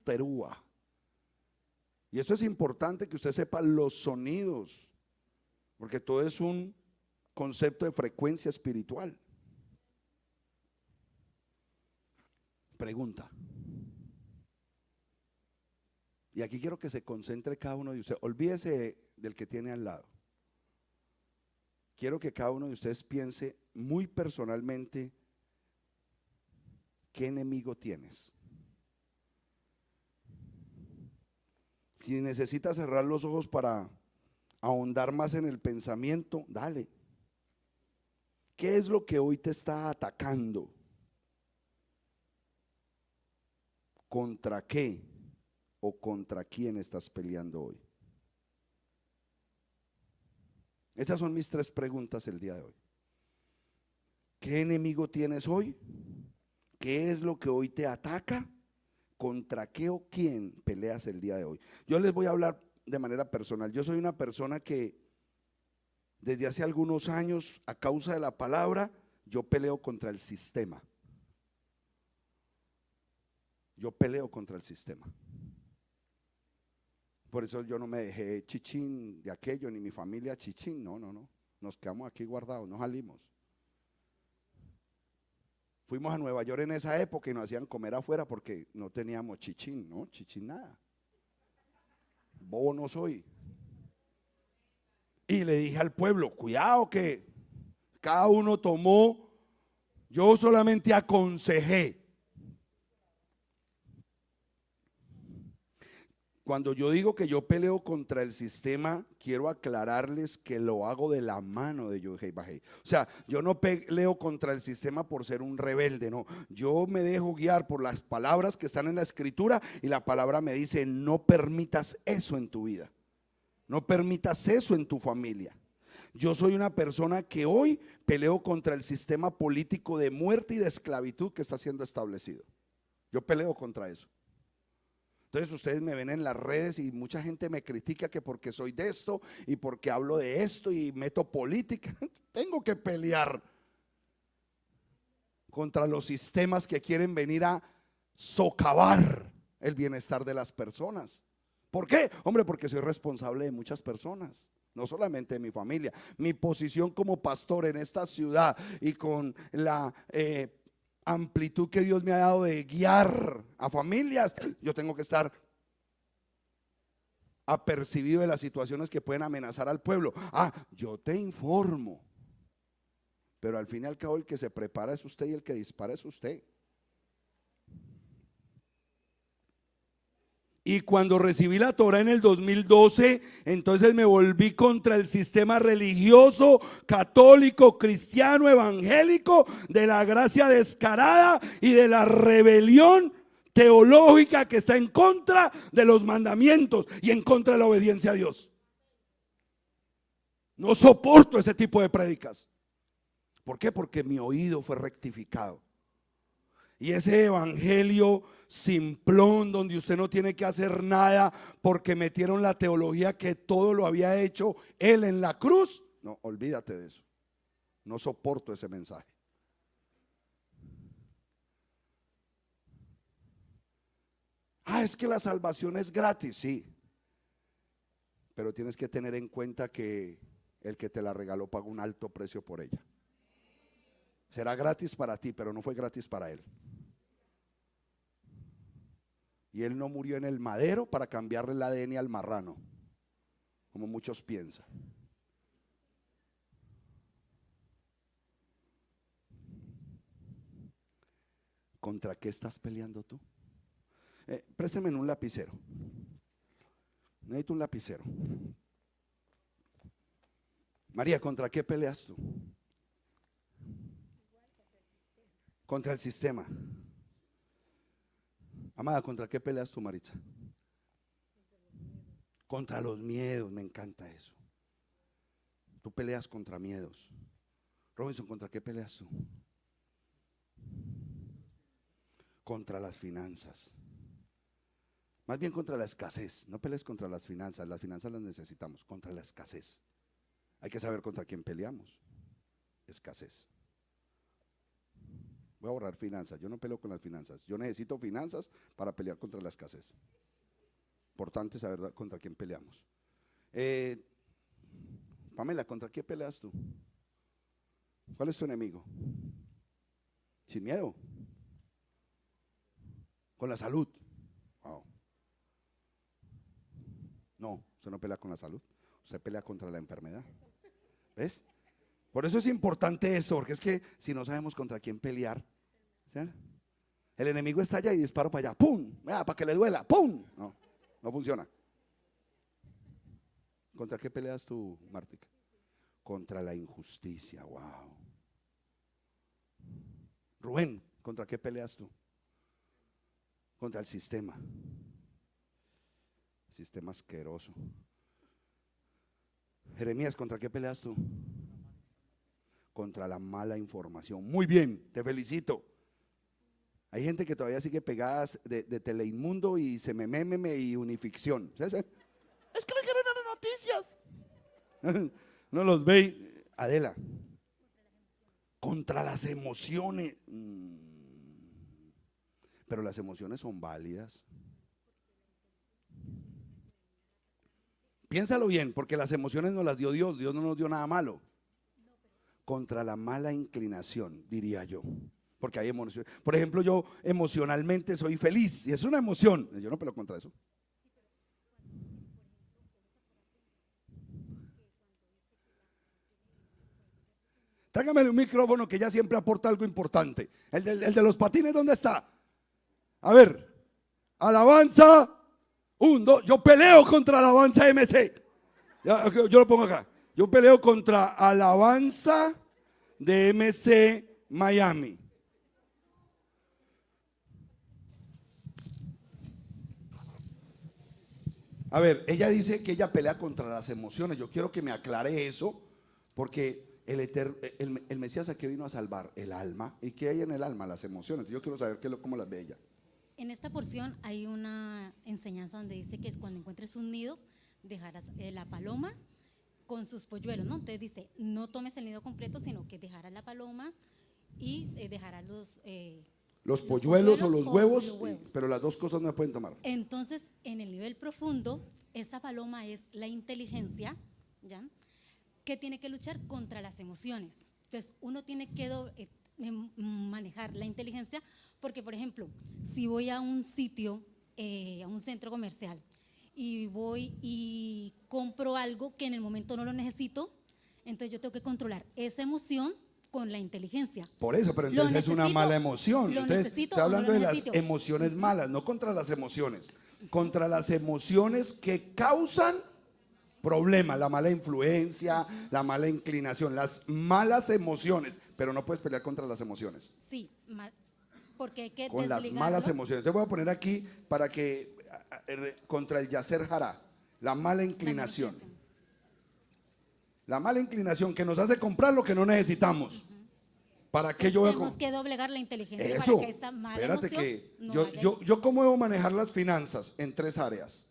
teruá. Y esto es importante que usted sepa los sonidos, porque todo es un concepto de frecuencia espiritual. Pregunta. Y aquí quiero que se concentre cada uno de ustedes. Olvídese del que tiene al lado. Quiero que cada uno de ustedes piense muy personalmente: ¿qué enemigo tienes? Si necesitas cerrar los ojos para ahondar más en el pensamiento, dale. ¿Qué es lo que hoy te está atacando? ¿Contra qué o contra quién estás peleando hoy? Esas son mis 3 preguntas el día de hoy. ¿Qué enemigo tienes hoy? ¿Qué es lo que hoy te ataca? ¿Contra qué o quién peleas el día de hoy? Yo les voy a hablar de manera personal. Yo soy una persona que desde hace algunos años, a causa de la palabra, yo peleo contra el sistema. Yo peleo contra el sistema. Por eso yo no me dejé chichín de aquello, ni mi familia chichín. No. Nos quedamos aquí guardados, no salimos. Fuimos a Nueva York en esa época y nos hacían comer afuera porque no teníamos chichín, ¿no? Chichín nada. Bobo no soy. Y le dije al pueblo: cuidado que cada uno tomó, yo solamente aconsejé. Cuando yo digo que yo peleo contra el sistema, quiero aclararles que lo hago de la mano de Yud-Hei Vah-Hei. O sea, yo no peleo contra el sistema por ser un rebelde, no. Yo me dejo guiar por las palabras que están en la escritura y la palabra me dice: no permitas eso en tu vida. No permitas eso en tu familia. Yo soy una persona que hoy peleo contra el sistema político de muerte y de esclavitud que está siendo establecido. Yo peleo contra eso. Entonces ustedes me ven en las redes y mucha gente me critica que porque soy de esto y porque hablo de esto y meto política. Tengo que pelear contra los sistemas que quieren venir a socavar el bienestar de las personas. ¿Por qué? Hombre, porque soy responsable de muchas personas, no solamente de mi familia. Mi posición como pastor en esta ciudad y con la amplitud que Dios me ha dado de guiar a familias, yo tengo que estar apercibido de las situaciones que pueden amenazar al pueblo. Yo te informo, pero al fin y al cabo el que se prepara es usted y el que dispara es usted. Y cuando recibí la Torah en el 2012, entonces me volví contra el sistema religioso, católico, cristiano, evangélico, de la gracia descarada y de la rebelión teológica que está en contra de los mandamientos y en contra de la obediencia a Dios. No soporto ese tipo de prédicas. ¿Por qué? Porque mi oído fue rectificado. Y ese evangelio simplón donde usted no tiene que hacer nada porque metieron la teología que todo lo había hecho Él en la cruz. No, olvídate de eso. No soporto ese mensaje. Es que la salvación es gratis, sí. Pero tienes que tener en cuenta que el que te la regaló pagó un alto precio por ella. Será gratis para ti, pero no fue gratis para Él. Y Él no murió en el madero para cambiarle el ADN al marrano, como muchos piensan. ¿Contra qué estás peleando tú? Présteme un lapicero. Necesito un lapicero. María, ¿contra qué peleas tú? Contra el sistema. Amada, ¿contra qué peleas tú, Maritza? Contra los miedos, me encanta eso. Tú peleas contra miedos. Robinson, ¿contra qué peleas tú? Contra las finanzas. Más bien contra la escasez. No pelees contra las finanzas las necesitamos. Contra la escasez. Hay que saber contra quién peleamos. Escasez. Voy a ahorrar finanzas. Yo no peleo con las finanzas. Yo necesito finanzas para pelear contra la escasez. Importante saber contra quién peleamos. Pamela, ¿contra qué peleas tú? ¿Cuál es tu enemigo? Sin miedo. Con la salud. Wow. No, usted no pelea con la salud. Usted pelea contra la enfermedad. ¿Ves? Por eso es importante eso, porque es que si no sabemos contra quién pelear, ¿sí? El enemigo está allá y disparo para allá, ¡pum! Para que le duela, ¡pum! No, no funciona. ¿Contra qué peleas tú, Martica? Contra la injusticia, wow. Rubén, ¿contra qué peleas tú? Contra el sistema. Sistema asqueroso. Jeremías, ¿contra qué peleas tú? Contra la mala información. Muy bien, te felicito. Hay gente que todavía sigue pegadas de Teleinmundo y Meme y Unificción. Es que le quieren dar noticias. No los ve. Adela. Contra las emociones. Pero las emociones son válidas. Piénsalo bien, porque las emociones no las dio Dios. Dios no nos dio nada malo. Contra la mala inclinación, diría yo. Porque hay emociones. Por ejemplo, yo emocionalmente soy feliz y es una emoción. Yo no peleo contra eso. Tráigame un micrófono que ya siempre aporta algo importante. El de los patines, ¿dónde está? A ver, alabanza. 1, 2, yo peleo contra Alabanza MC. Yo lo pongo acá. Yo peleo contra Alabanza de MC Miami. A ver, ella dice que ella pelea contra las emociones. Yo quiero que me aclare eso, porque el Mesías aquí vino a salvar el alma. ¿Y qué hay en el alma? Las emociones. Yo quiero saber cómo las ve ella. En esta porción hay una enseñanza donde dice que cuando encuentres un nido, dejarás la paloma con sus polluelos, ¿no? Entonces dice, no tomes el nido completo, sino que dejarás la paloma y dejarás los polluelos o los huevos, pero las dos cosas no se pueden tomar. Entonces, en el nivel profundo, esa paloma es la inteligencia, ¿ya? Que tiene que luchar contra las emociones. Entonces, uno tiene que manejar la inteligencia, porque por ejemplo, si voy a un sitio, a un centro comercial, y voy y compro algo que en el momento no lo necesito, entonces yo tengo que controlar esa emoción con la inteligencia. Por eso, pero entonces es una mala emoción. Entonces, estoy hablando de las emociones malas, no contra las emociones, contra las emociones que causan problemas, la mala influencia, la mala inclinación, las malas emociones, pero no puedes pelear contra las emociones. Sí, porque hay que con las malas emociones. Te voy a poner aquí para que contra el yacer hará, la mala inclinación. La mala inclinación que nos hace comprar lo que no necesitamos. ¿Para qué yo voy a Tenemos que doblegar la inteligencia eso? para que esa mala Espérate emoción que no yo, vaya yo, ahí. yo cómo debo manejar las finanzas en 3 áreas.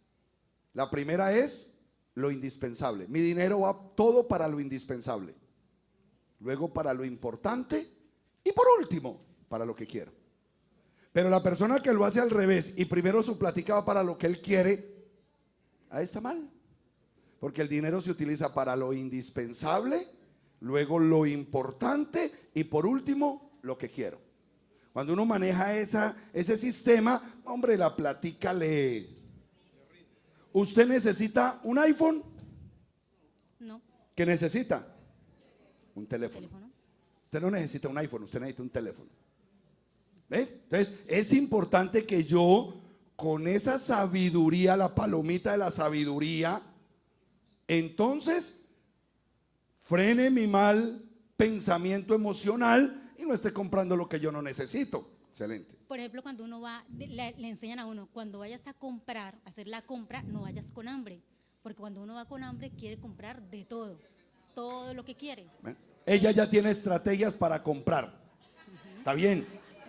La primera es lo indispensable. Mi dinero va todo para lo indispensable. Luego para lo importante y por último para lo que quiero. Pero la persona que lo hace al revés y primero su plática va para lo que él quiere, ahí está mal. Porque el dinero se utiliza para lo indispensable, luego lo importante y por último lo que quiero. Cuando uno maneja ese sistema, hombre, la plática le... ¿Usted necesita un iPhone? No, ¿Qué necesita? Un teléfono. teléfono. Usted no necesita un iPhone, usted necesita un teléfono. ¿Ve? Entonces, es importante que yo, con esa sabiduría, la palomita de la sabiduría, entonces frene mi mal pensamiento emocional y no esté comprando lo que yo no necesito. Excelente. Por ejemplo, cuando uno va, le enseñan a uno, cuando vayas a comprar, a hacer la compra, no vayas con hambre. Porque cuando uno va con hambre, quiere comprar de todo lo que quiere. ¿Ve? Ella ya tiene estrategias para comprar. Está bien.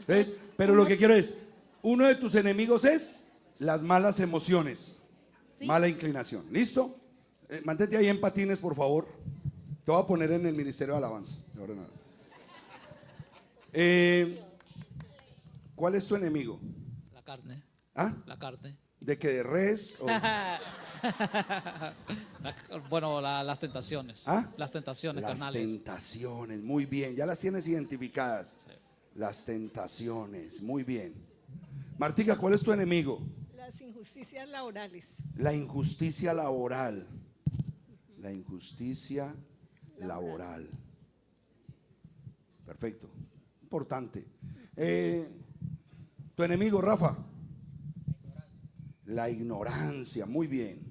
¿Ves? Pero lo que quiero es, uno de tus enemigos es las malas emociones, ¿Sí? mala inclinación. ¿Listo? Mantente ahí en patines, por favor. Te voy a poner en el Ministerio de Alabanza. De ahora en adelante. ¿Cuál es tu enemigo? La carne. ¿Ah? La carne. ¿De que de res? O... Bueno, las tentaciones. ¿Ah? Las tentaciones Las carnales. tentaciones, muy bien. Ya las tienes identificadas. Sí. Las tentaciones, muy bien. Martica, ¿cuál es tu enemigo? Las injusticias laborales. La injusticia laboral. La injusticia laboral. Perfecto. Importante. Tu enemigo, Rafa. La ignorancia. Muy bien.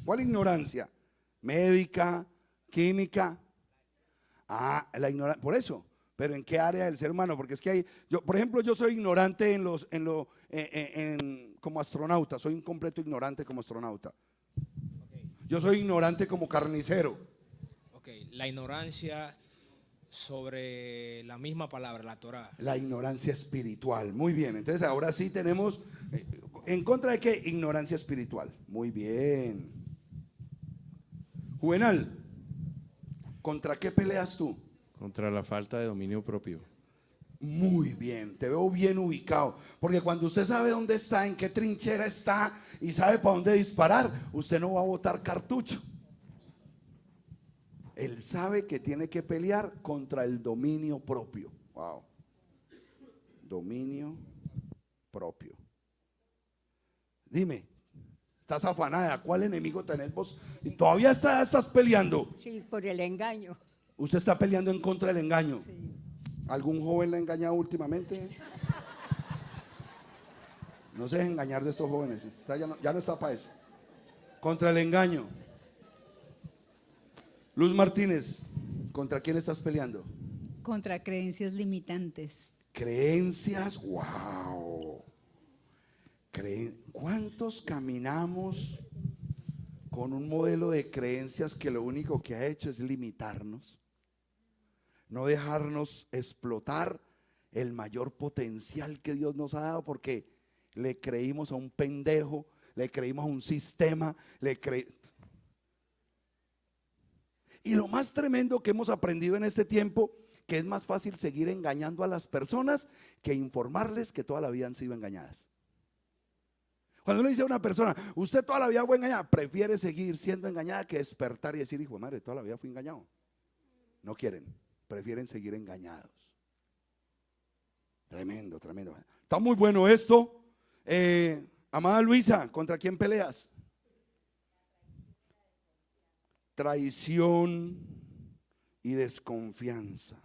¿Cuál ignorancia? Médica, química. Ah, la ignorancia. Por eso. Pero ¿en qué área del ser humano? Porque es que hay, yo, por ejemplo, yo soy ignorante como astronauta. Soy un completo ignorante como astronauta. Yo soy ignorante como carnicero. Ok, la ignorancia sobre la misma palabra, la Torá. La ignorancia espiritual. Muy bien. Entonces ahora sí tenemos, ¿en contra de qué? Ignorancia espiritual. Muy bien. Juvenal, ¿contra qué peleas tú? Contra la falta de dominio propio. Muy bien, te veo bien ubicado. Porque cuando usted sabe dónde está, en qué trinchera está y sabe para dónde disparar, usted no va a botar cartucho. Él sabe que tiene que pelear contra el dominio propio. Wow. Dominio propio. Dime, estás afanada, ¿cuál enemigo tenés vos? Y todavía estás peleando. Sí, por el engaño. Usted está peleando en contra del engaño. Sí. ¿Algún joven le ha engañado últimamente? No se deje engañar de estos jóvenes. Ya no está para eso. Contra el engaño. Luz Martínez, ¿contra quién estás peleando? Contra creencias limitantes. Creencias, wow. ¿Cuántos caminamos con un modelo de creencias que lo único que ha hecho es limitarnos? No dejarnos explotar el mayor potencial que Dios nos ha dado porque le creímos a un pendejo, le creímos a un sistema, Y lo más tremendo que hemos aprendido en este tiempo, que es más fácil seguir engañando a las personas que informarles que toda la vida han sido engañadas. Cuando uno dice a una persona, usted toda la vida fue engañada, prefiere seguir siendo engañada que despertar y decir, hijo de madre, toda la vida fui engañado. No quieren, prefieren seguir engañados. Tremendo, tremendo. Está muy bueno esto. Amada Luisa, ¿contra quién peleas? Traición y desconfianza.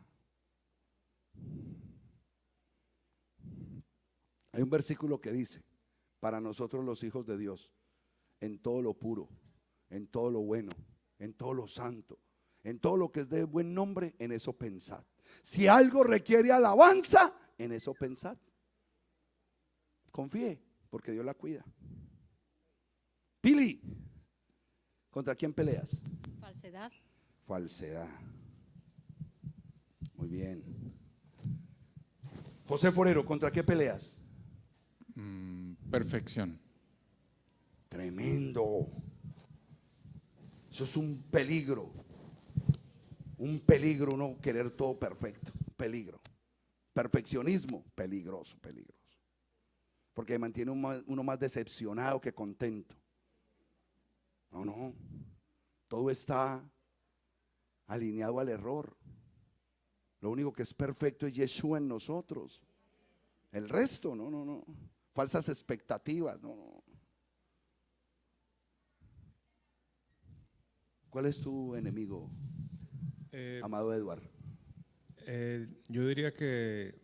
Hay un versículo que dice, para nosotros los hijos de Dios, en todo lo puro, en todo lo bueno, en todo lo santo, en todo lo que es de buen nombre, en eso pensad. Si algo requiere alabanza, en eso pensad. Confíe, porque Dios la cuida. Pili, ¿contra quién peleas? Falsedad. Falsedad. Muy bien. José Forero, ¿contra qué peleas? Perfección. Tremendo. Eso es un peligro. Un peligro uno querer todo perfecto. Peligro. Perfeccionismo, peligroso, peligroso. Porque mantiene uno más decepcionado que contento. No, no. Todo está alineado al error. Lo único que es perfecto es Yeshua en nosotros. El resto, no, no, no. Falsas expectativas, no, no. ¿Cuál es tu enemigo, amado Eduardo? Yo diría que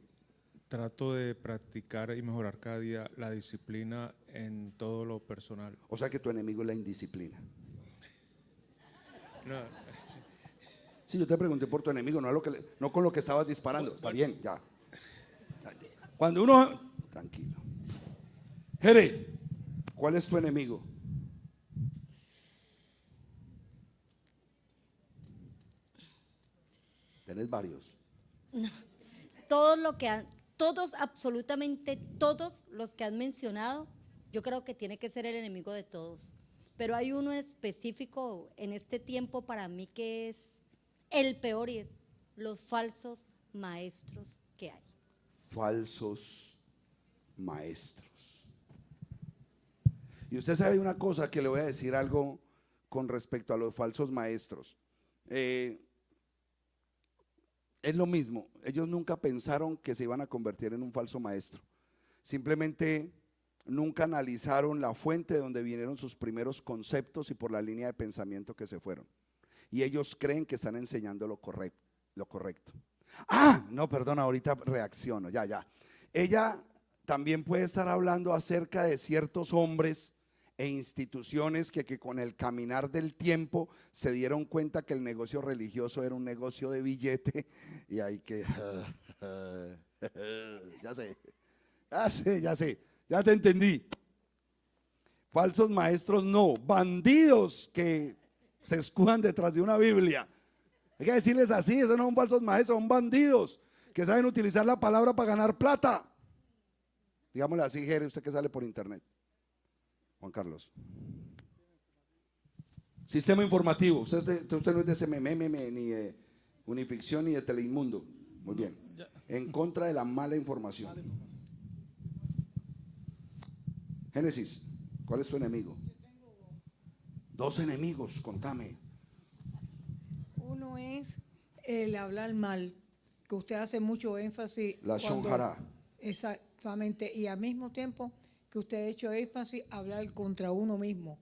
trato de practicar y mejorar cada día la disciplina en todo lo personal. O sea que tu enemigo es la indisciplina. No, Sí, yo te pregunté por tu enemigo, no con lo que estabas disparando. Está bien, ya. Cuando uno... Tranquilo. Jere, ¿cuál es tu enemigo? Tenés varios. Todos, absolutamente todos los que han mencionado, yo creo que tiene que ser el enemigo de todos. Pero hay uno específico en este tiempo para mí que es el peor y es los falsos maestros que hay. Falsos maestros. Y usted sabe una cosa, que le voy a decir algo con respecto a los falsos maestros. Es lo mismo, ellos nunca pensaron que se iban a convertir en un falso maestro. Simplemente nunca analizaron la fuente de donde vinieron sus primeros conceptos y por la línea de pensamiento que se fueron. Y ellos creen que están enseñando lo correcto. Ah, no, perdón, ahorita reacciono, ya. Ella también puede estar hablando acerca de ciertos hombres e instituciones que con el caminar del tiempo se dieron cuenta que el negocio religioso era un negocio de billete y hay que... ya sé, ya te entendí. Falsos maestros no, bandidos que se escudan detrás de una Biblia. Hay que decirles así, esos no son falsos maestros, son bandidos que saben utilizar la palabra para ganar plata. Digámosle así, Jere, usted que sale por internet. Juan Carlos. Sistema informativo. Usted no es de CMM, ni de Unificción, ni de Teleinmundo. Muy bien. En contra de la mala información. Génesis, ¿cuál es tu enemigo? Dos enemigos, contame. Uno es el hablar mal, que usted hace mucho énfasis. La shonjara. Exactamente, y al mismo tiempo que usted ha hecho énfasis a hablar contra uno mismo.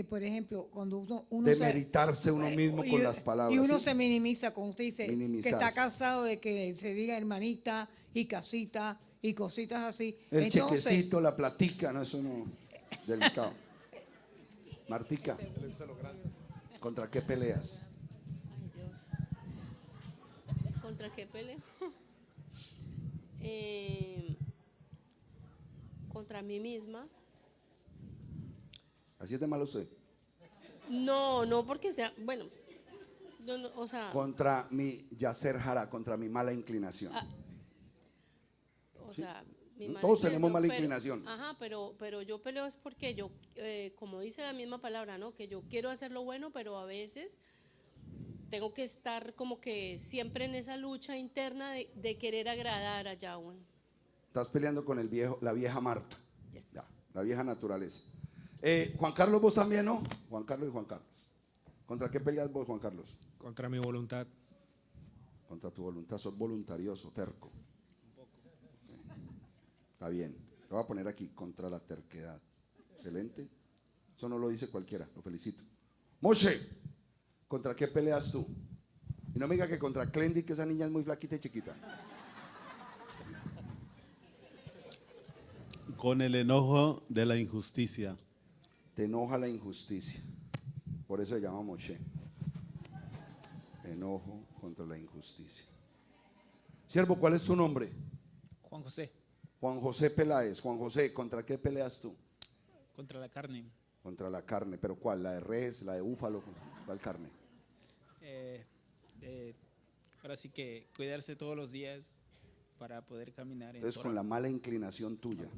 Por ejemplo, cuando uno Demeritarse uno mismo con las palabras. y uno ¿sí? se minimiza, como usted dice, que Minimizarse. está cansado de que se diga hermanita y casita y cositas así. El Entonces, chequecito, la platica, no, eso no, delicado. Martica, ¿contra qué peleas? Ay, Dios. ¿Contra qué peleo? Contra mí misma. ¿Así es de malo usted? No porque sea, bueno, no, o sea, Contra mi yacer jara, contra mi mala inclinación. o ¿sí? sea, mi mala Todos tenemos mala pero- inclinación. Ajá, pero yo peleo es porque yo, como dice la misma palabra, ¿no? Que yo quiero hacer lo bueno, pero a veces tengo que estar como que siempre en esa lucha interna de querer agradar a Yahweh. Estás peleando con la vieja Marta. Yes. Ya, la vieja naturaleza. Juan Carlos, vos también, ¿no? Juan Carlos y Juan Carlos. ¿Contra qué peleas vos, Juan Carlos? contra mi voluntad. Contra tu voluntad, sos voluntarioso, terco. Está bien. Lo voy a poner aquí, contra la terquedad. Excelente. Eso no lo dice cualquiera, lo felicito. Moshe, ¿contra qué peleas tú? Y no me diga que contra Clendy, que esa niña es muy flaquita y chiquita. Con el enojo de la injusticia. Te enoja la injusticia. Por eso se llama Moshe. Enojo contra la injusticia. Siervo, ¿cuál es tu nombre? Juan José, Juan José Peláez. Juan José, ¿contra qué peleas tú? contra la carne. Contra la carne, pero ¿cuál? ¿La de res, la de búfalo? ¿Cuál carne? Ahora sí que cuidarse todos los días, para poder caminar en Entonces, Torah. con la mala inclinación tuya.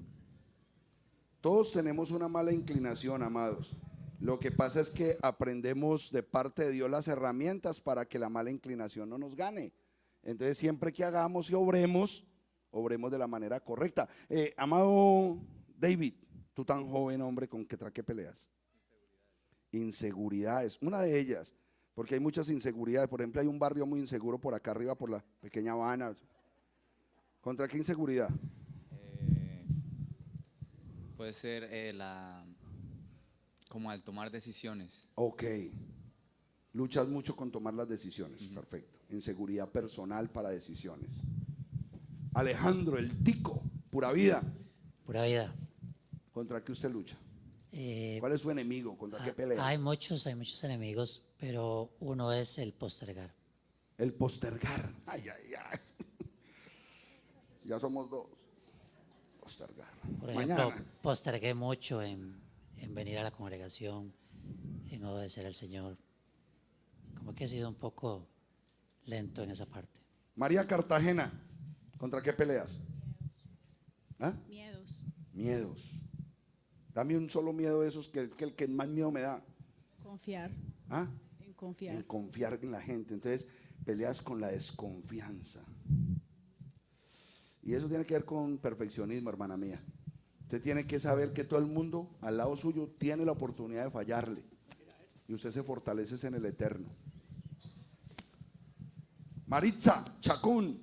Todos tenemos una mala inclinación, amados. Lo que pasa es que aprendemos de parte de Dios las herramientas para que la mala inclinación no nos gane. Entonces, siempre que hagamos y obremos de la manera correcta. Amado David, tú tan joven, hombre, ¿contra qué peleas? Inseguridades, una de ellas, porque hay muchas inseguridades. Por ejemplo, hay un barrio muy inseguro por acá arriba, por la pequeña Habana. ¿Contra qué inseguridad? Puede ser como al tomar decisiones. Ok. Luchas mucho con tomar las decisiones. Perfecto. Inseguridad personal para decisiones. Alejandro, el tico, pura vida. Pura vida. ¿Contra qué usted lucha? ¿Cuál es su enemigo? ¿Contra qué pelea? Hay muchos enemigos, pero uno es el postergar. El postergar. Ay, ay, ay. Ya somos dos. Postergar. Por ejemplo, Mañana. postergué mucho en venir a la congregación, en obedecer al Señor. Como que he sido un poco lento en esa parte. María Cartagena, ¿contra qué peleas? ¿Ah? Miedos. Miedos. Dame un solo miedo de esos que el que más miedo me da. Confiar. ¿Ah? En confiar. En confiar en la gente. Entonces peleas con la desconfianza. Y eso tiene que ver con perfeccionismo, hermana mía. Usted tiene que saber que todo el mundo al lado suyo tiene la oportunidad de fallarle. Y usted se fortalece en el eterno. Maritza, Chacún,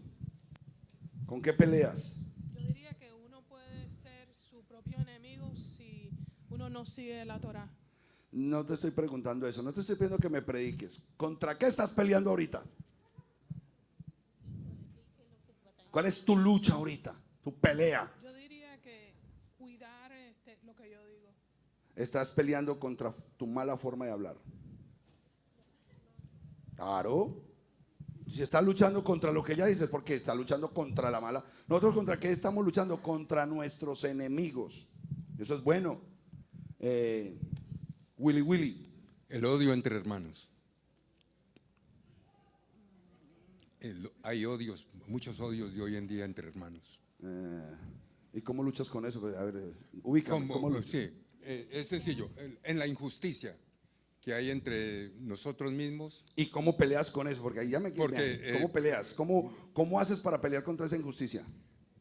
¿con qué peleas? Yo diría que uno puede ser su propio enemigo si uno no sigue la Torah. No te estoy preguntando eso, no te estoy pidiendo que me prediques. ¿Contra qué estás peleando ahorita? ¿Cuál es tu lucha ahorita? Tu pelea. Yo diría que cuidar lo que yo digo. Estás peleando contra tu mala forma de hablar. Claro. Si estás luchando contra lo que ella dice, porque está luchando contra la mala. Nosotros contra qué estamos luchando? Contra nuestros enemigos. Eso es bueno. Willy. El odio entre hermanos. Hay odios, muchos odios de hoy en día entre hermanos. ¿Y cómo luchas con eso? A ver, ubícame. ¿Cómo luchas? Sí, es sencillo. En la injusticia que hay entre nosotros mismos. ¿Y cómo peleas con eso? Porque ahí ya me quedé. ¿Cómo peleas? ¿Cómo haces para pelear contra esa injusticia?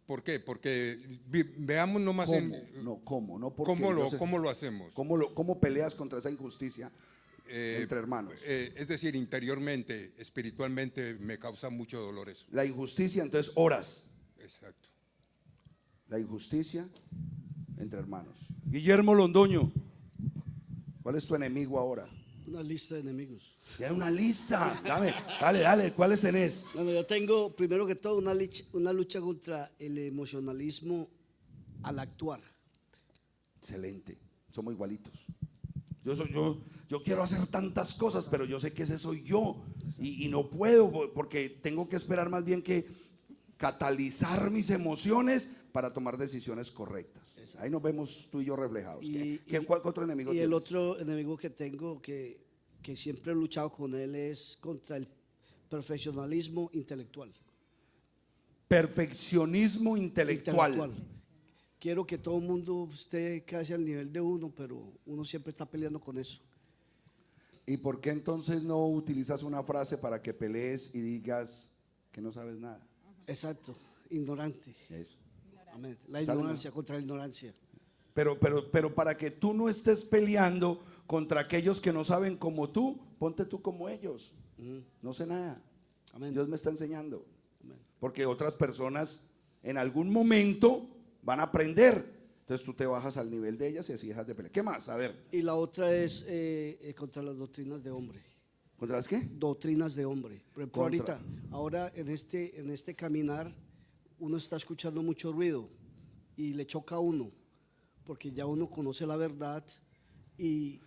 ¿Por qué? Porque veamos nomás ¿Cómo? No, ¿por qué? ¿Cómo lo hacemos? ¿Cómo peleas contra esa injusticia entre hermanos? Es decir, interiormente, espiritualmente, me causa mucho dolor eso. La injusticia, entonces oras. Exacto. La injusticia entre hermanos. Guillermo Londoño, ¿cuál es tu enemigo ahora? Una lista de enemigos. Ya una lista. Dale, ¿cuáles tenés? Bueno, yo tengo primero que todo una lucha contra el emocionalismo al actuar. Excelente, somos igualitos. Yo quiero hacer tantas cosas, pero yo sé que ese soy yo y no puedo porque tengo que esperar más bien que catalizar mis emociones para tomar decisiones correctas. Ahí nos vemos tú y yo reflejados. ¿Cuál otro enemigo Y tienes? el otro enemigo que tengo que siempre he luchado con él es contra el perfeccionalismo intelectual. Perfeccionismo intelectual. Quiero que todo el mundo esté casi al nivel de uno, pero uno siempre está peleando con eso. ¿Y por qué entonces no utilizas una frase para que pelees y digas que no sabes nada? Exacto, ignorante. Eso. Amén. La ignorancia, contra la ignorancia. Pero para que tú no estés peleando contra aquellos que no saben como tú, ponte tú como ellos. No sé nada. Amén. Dios me está enseñando. Amén. Porque otras personas en algún momento van a aprender. Entonces tú te bajas al nivel de ellas y así dejas de pelear. ¿Qué más? A ver. Y la otra es contra las doctrinas de hombre. ¿Contra las qué? Doctrinas de hombre. Por ejemplo, ahora en este caminar, uno está escuchando mucho ruido y le choca a uno, porque ya uno conoce la verdad y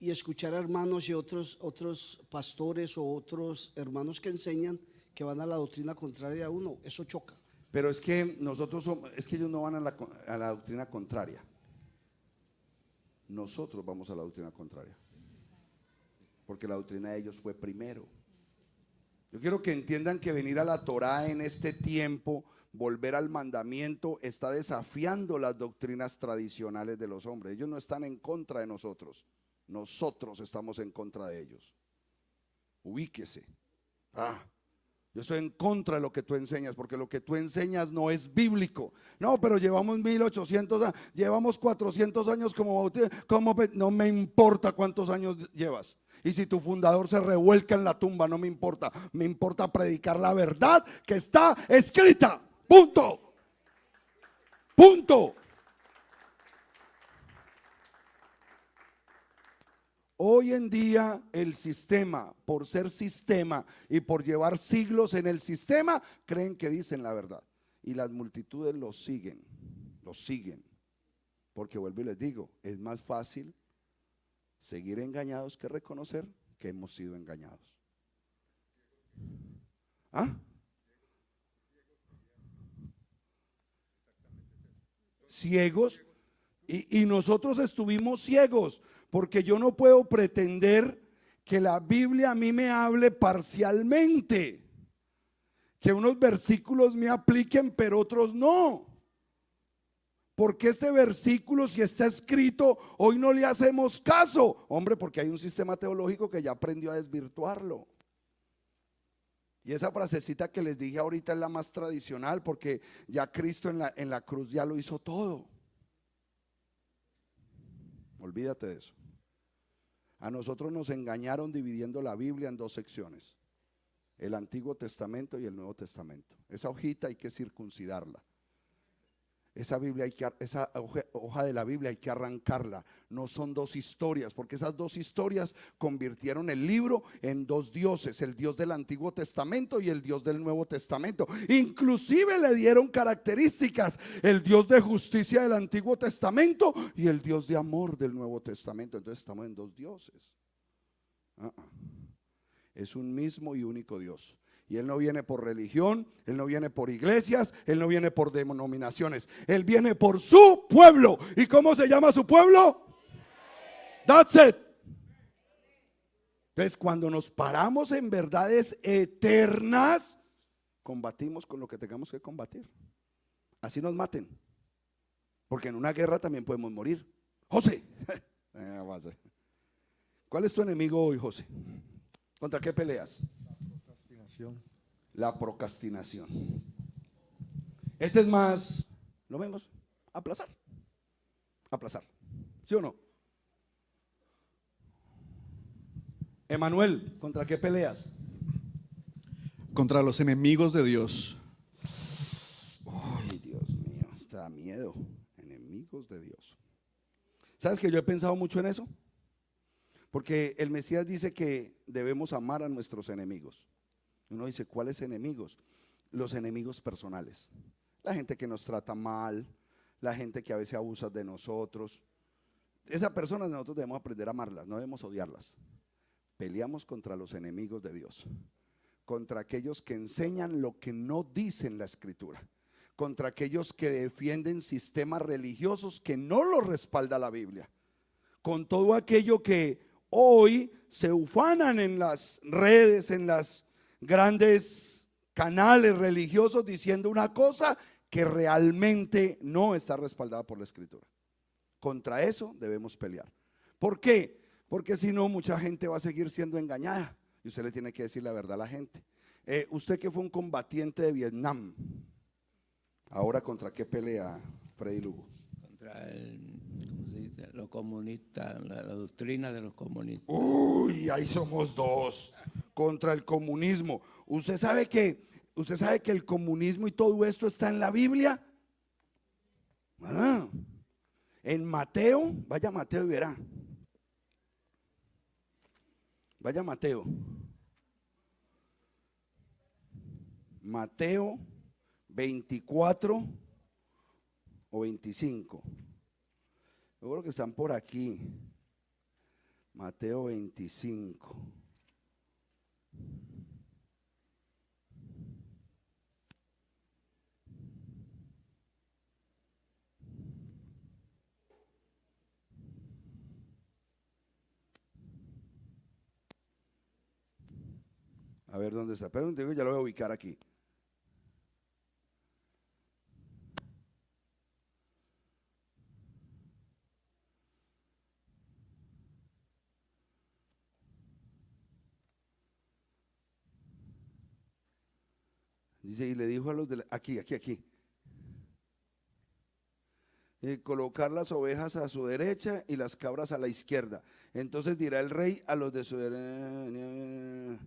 escuchar a hermanos y otros pastores o otros hermanos que enseñan que van a la doctrina contraria a uno, eso choca. Pero es que ellos no van a la doctrina contraria. Nosotros vamos a la doctrina contraria. Porque la doctrina de ellos fue primero. Yo quiero que entiendan que venir a la Torá en este tiempo, volver al mandamiento, está desafiando las doctrinas tradicionales de los hombres. Ellos no están en contra de nosotros, nosotros estamos en contra de ellos. Ubíquese. Yo estoy en contra de lo que tú enseñas, porque lo que tú enseñas no es bíblico. No, pero llevamos 1800 años, llevamos 400 años como bautizo, no me importa cuántos años llevas. Y si tu fundador se revuelca en la tumba, no me importa. Me importa predicar la verdad que está escrita. Punto. Punto. Hoy en día el sistema, por ser sistema y por llevar siglos en el sistema, creen que dicen la verdad. Y las multitudes los siguen. Porque vuelvo y les digo, es más fácil seguir engañados que reconocer que hemos sido engañados. Ciegos. Y nosotros estuvimos ciegos, porque yo no puedo pretender que la Biblia a mí me hable parcialmente, que unos versículos me apliquen pero otros no. Porque este versículo, si está escrito, hoy no le hacemos caso? Hombre, porque hay un sistema teológico que ya aprendió a desvirtuarlo. Y esa frasecita que les dije ahorita es la más tradicional, porque ya Cristo en la cruz ya lo hizo todo. Olvídate de eso. A nosotros nos engañaron dividiendo la Biblia en dos secciones: el Antiguo Testamento y el Nuevo Testamento. Esa hojita hay que circuncidarla. Esa hoja de la Biblia hay que arrancarla. No son dos historias, porque esas dos historias convirtieron el libro en dos dioses: el Dios del Antiguo Testamento y el Dios del Nuevo Testamento. Inclusive le dieron características: el Dios de justicia del Antiguo Testamento y el Dios de amor del Nuevo Testamento. Entonces estamos en dos dioses. Es un mismo y único Dios. Y Él no viene por religión, Él no viene por iglesias, Él no viene por denominaciones. Él viene por su pueblo. ¿Y cómo se llama su pueblo? That's it. Entonces, cuando nos paramos en verdades eternas, combatimos con lo que tengamos que combatir. Así nos maten. Porque en una guerra también podemos morir. José, ¿cuál es tu enemigo hoy, José? ¿Contra qué peleas? La procrastinación. Este es más, lo vemos, aplazar. ¿Sí o no? Emanuel, ¿contra qué peleas? Contra los enemigos de Dios. Ay, Dios mío, te da miedo. Enemigos de Dios. ¿Sabes que yo he pensado mucho en eso? Porque el Mesías dice que debemos amar a nuestros enemigos. Uno dice, ¿cuáles enemigos? Los enemigos personales. La gente que nos trata mal, la gente que a veces abusa de nosotros. Esas personas nosotros debemos aprender a amarlas, no debemos odiarlas. Peleamos contra los enemigos de Dios, contra aquellos que enseñan lo que no dice la Escritura, contra aquellos que defienden sistemas religiosos que no los respalda la Biblia, con todo aquello que hoy se ufanan en las redes, en las grandes canales religiosos, diciendo una cosa que realmente no está respaldada por la Escritura. Contra eso debemos pelear. ¿Por qué? Porque si no, mucha gente va a seguir siendo engañada y usted le tiene que decir la verdad a la gente. Usted que fue un combatiente de Vietnam, ¿ahora contra qué pelea, Freddy Lugo? Contra ¿cómo se dice? Los comunistas, la doctrina de los comunistas. Uy, ahí somos dos. Contra el comunismo. ¿Usted sabe que el comunismo y todo esto está en la Biblia? En Mateo, vaya Mateo y verá. Vaya Mateo. Mateo 24 o 25. Yo creo que están por aquí. Mateo 25. A ver dónde está. Pero digo, ya lo voy a ubicar aquí. Dice, y le dijo a los de aquí. Colocar las ovejas a su derecha y las cabras a la izquierda. Entonces dirá el rey a los de su derecha.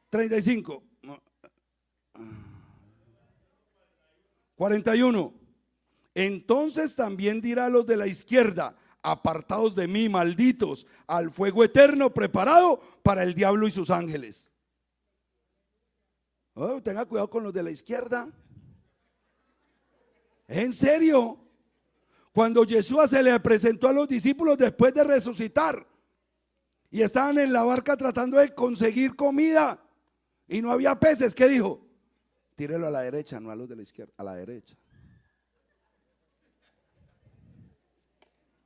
35. 41. Entonces también dirá a los de la izquierda: apartados de mí, malditos, al fuego eterno preparado para el diablo y sus ángeles. Oh, tenga cuidado con los de la izquierda. ¿En serio? Cuando Jesús se le presentó a los discípulos después de resucitar y estaban en la barca tratando de conseguir comida y no había peces, ¿qué dijo? Tírelo a la derecha, no a los de la izquierda, a la derecha.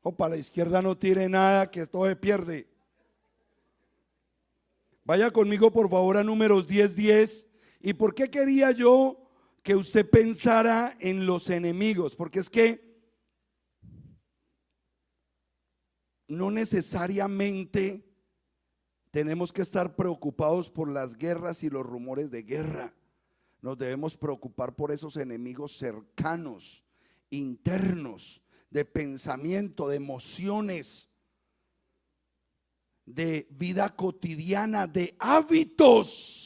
O para la izquierda no tire nada, que esto se pierde. Vaya conmigo por favor a Números 10:10. ¿Y por qué quería yo que usted pensara en los enemigos? Porque es que no necesariamente tenemos que estar preocupados por las guerras y los rumores de guerra. Nos debemos preocupar por esos enemigos cercanos, internos, de pensamiento, de emociones, de vida cotidiana, de hábitos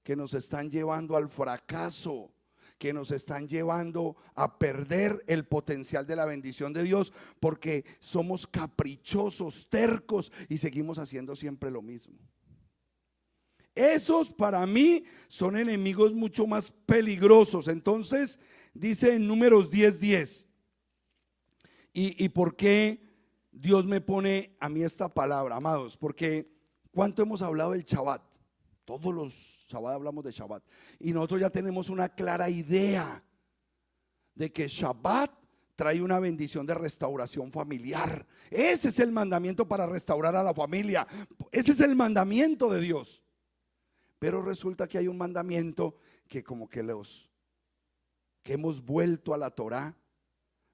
que nos están llevando al fracaso, que nos están llevando a perder el potencial de la bendición de Dios, porque somos caprichosos, tercos y seguimos haciendo siempre lo mismo. Esos para mí son enemigos mucho más peligrosos. Entonces dice en Números 10:10. ¿Y por qué Dios me pone a mí esta palabra, amados? Porque ¿cuánto hemos hablado del Shabbat? Todos los Shabbat hablamos de Shabbat. Y nosotros ya tenemos una clara idea de que Shabbat trae una bendición de restauración familiar. Ese es el mandamiento para restaurar a la familia. Ese es el mandamiento de Dios. Pero resulta que hay un mandamiento que como que hemos vuelto a la Torá,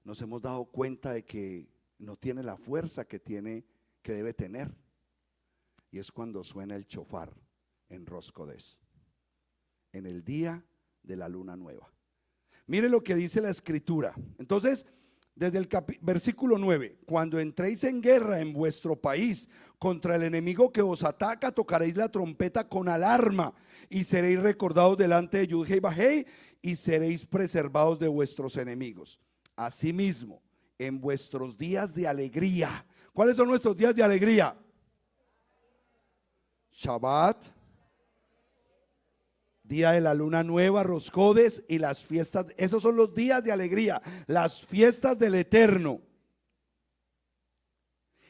nos hemos dado cuenta de que no tiene la fuerza que debe tener. Y es cuando suena el shofar en Rosh Kodesh, en el día de la luna nueva. Mire lo que dice la escritura. Entonces, desde el versículo 9: cuando entréis en guerra en vuestro país contra el enemigo que os ataca, tocaréis la trompeta con alarma y seréis recordados delante de Yud-Hei Vah-Hei y seréis preservados de vuestros enemigos. Asimismo, en vuestros días de alegría. ¿Cuáles son nuestros días de alegría? Shabbat, día de la luna nueva, Rosh Kodesh y las fiestas. Esos son los días de alegría, las fiestas del Eterno.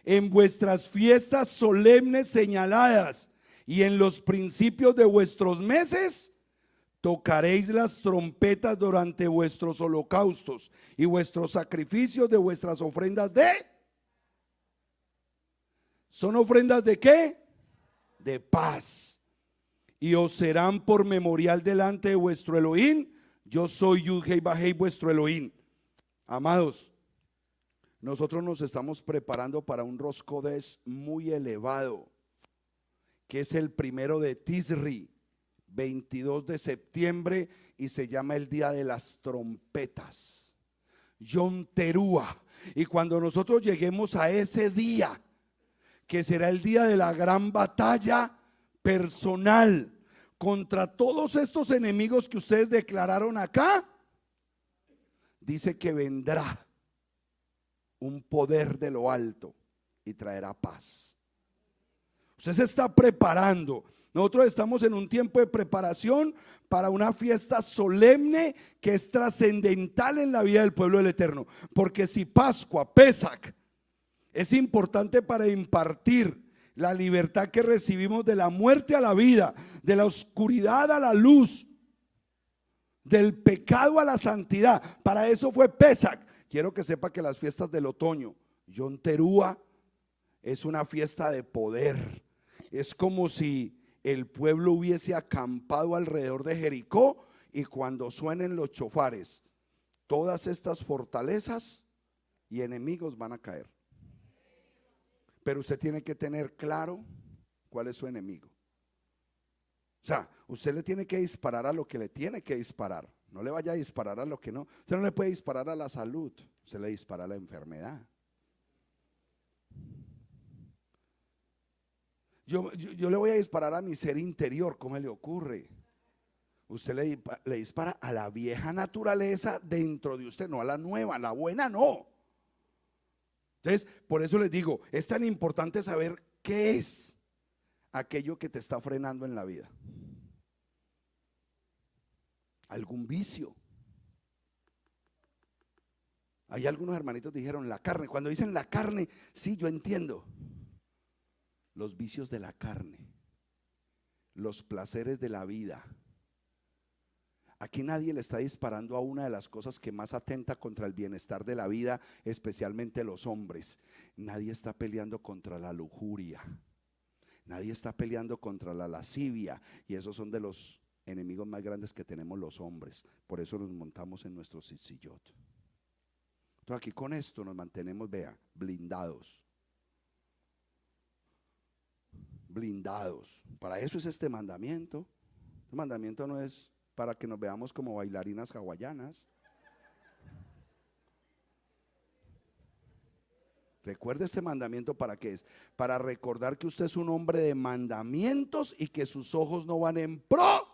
En vuestras fiestas solemnes señaladas y en los principios de vuestros meses tocaréis las trompetas durante vuestros holocaustos y vuestros sacrificios de vuestras ofrendas ¿son ofrendas de qué? De paz. Y os serán por memorial delante de vuestro Elohim. Yo soy Yud-Hei Vah-Hei, vuestro Elohim. Amados, nosotros nos estamos preparando para un Rosh Kodesh muy elevado, que es el 1 de Tisri, 22 de septiembre, y se llama el día de las trompetas, Yom Teruah. Y cuando nosotros lleguemos a ese día, que será el día de la gran batalla personal contra todos estos enemigos que ustedes declararon acá, dice que vendrá un poder de lo alto y traerá paz. Usted se está preparando. Nosotros estamos en un tiempo de preparación para una fiesta solemne que es trascendental en la vida del pueblo del Eterno. Porque si Pascua, Pesach, es importante para impartir la libertad que recibimos de la muerte a la vida, de la oscuridad a la luz, del pecado a la santidad. Para eso fue Pesach. Quiero que sepa que las fiestas del otoño, Yom Teruah, es una fiesta de poder. Es como si el pueblo hubiese acampado alrededor de Jericó, y cuando suenen los chofares, todas estas fortalezas y enemigos van a caer. Pero usted tiene que tener claro cuál es su enemigo. O sea, usted le tiene que disparar a lo que le tiene que disparar. No le vaya a disparar a lo que no. Usted no le puede disparar a la salud, usted le dispara a la enfermedad. Yo le voy a disparar a mi ser interior. ¿Cómo le ocurre? Usted le dispara a la vieja naturaleza dentro de usted, no a la nueva, la buena no. Entonces, por eso les digo, es tan importante saber qué es aquello que te está frenando en la vida. Algún vicio. Hay algunos hermanitos que dijeron la carne. Cuando dicen la carne, sí, yo entiendo. Los vicios de la carne, los placeres de la vida. Aquí nadie le está disparando a una de las cosas que más atenta contra el bienestar de la vida, especialmente los hombres. Nadie está peleando contra la lujuria. Nadie está peleando contra la lascivia. Y esos son de los enemigos más grandes que tenemos los hombres. Por eso nos montamos en nuestro sillot. Entonces aquí con esto nos mantenemos, vea, blindados. Blindados. Para eso es este mandamiento. Este mandamiento no es para que nos veamos como bailarinas hawaianas. Recuerde este mandamiento, ¿para qué es? Para recordar que usted es un hombre de mandamientos y que sus ojos no van en pro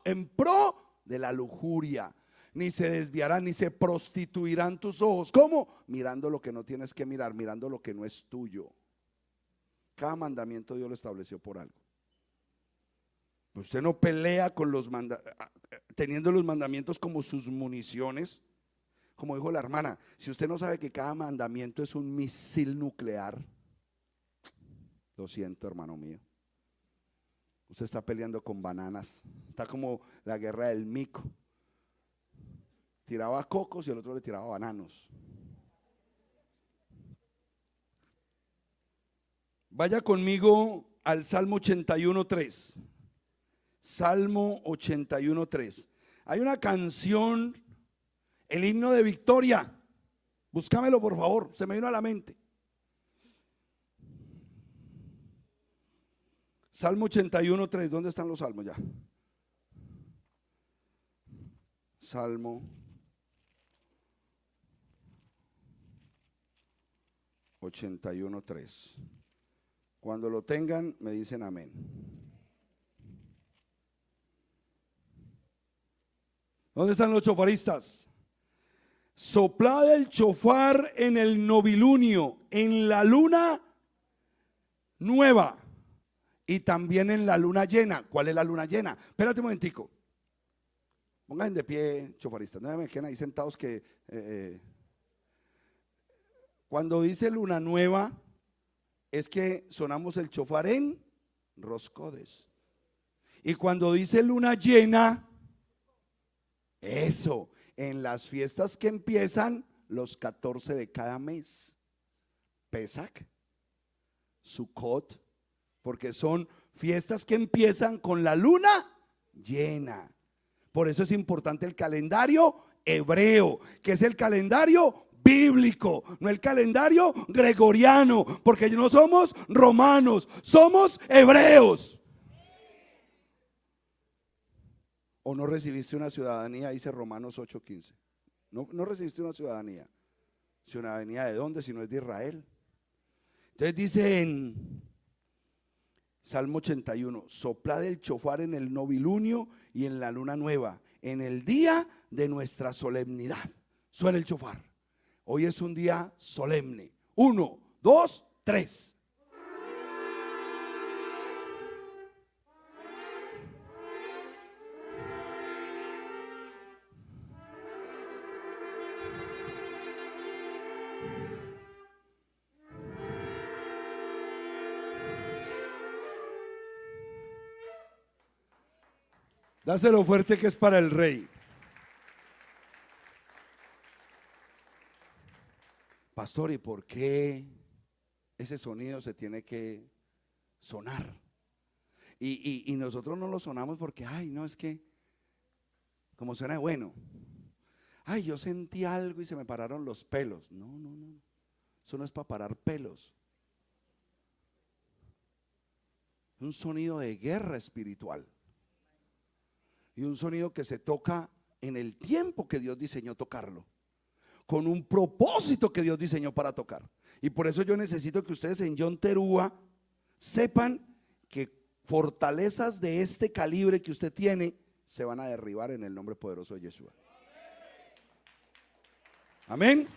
de la lujuria, ni se desviarán, ni se prostituirán tus ojos. ¿Cómo? Mirando lo que no tienes que mirar, mirando lo que no es tuyo. Cada mandamiento Dios lo estableció por algo. Usted no pelea con teniendo los mandamientos como sus municiones. Como dijo la hermana, si usted no sabe que cada mandamiento es un misil nuclear, lo siento, hermano mío. Usted está peleando con bananas. Está como la guerra del mico. Tiraba cocos y el otro le tiraba bananos. Vaya conmigo al Salmo 81:3. Salmo 81:3. Hay una canción, el himno de victoria. Búscamelo por favor, se me vino a la mente. Salmo 81:3. ¿Dónde están los salmos ya? Salmo 81:3. Cuando lo tengan me dicen amén. ¿Dónde están los chofaristas? Soplad el chofar en el novilunio, en la luna nueva y también en la luna llena. ¿Cuál es la luna llena? Espérate un momentico. Pónganse de pie, chofaristas. No me queden ahí sentados que cuando dice luna nueva es que sonamos el chofar en Roscodes. Y cuando dice luna llena, eso, en las fiestas que empiezan los 14 de cada mes. Pesach, Sukkot, porque son fiestas que empiezan con la luna llena. Por eso es importante el calendario hebreo, que es el calendario bíblico, no el calendario gregoriano, porque no somos romanos, somos hebreos. ¿O no recibiste una ciudadanía? Dice Romanos 8:15. No recibiste una ciudadanía. ¿Ciudadanía de dónde? Si no es de Israel. Entonces dice en Salmo 81, soplad el chofar en el novilunio y en la luna nueva, en el día de nuestra solemnidad. Suena el chofar. Hoy es un día solemne. 1, 2, 3. Dáselo fuerte que es para el rey. Pastor, ¿y por qué ese sonido se tiene que sonar? Y nosotros no lo sonamos porque, ay, no, es que, como suena de bueno. Ay, yo sentí algo y se me pararon los pelos. No, no, no. Eso no es para parar pelos. Es un sonido de guerra espiritual. Y un sonido que se toca en el tiempo que Dios diseñó tocarlo, con un propósito que Dios diseñó para tocar. Y por eso yo necesito que ustedes en John Terúa sepan que fortalezas de este calibre que usted tiene se van a derribar en el nombre poderoso de Yeshua. Amén.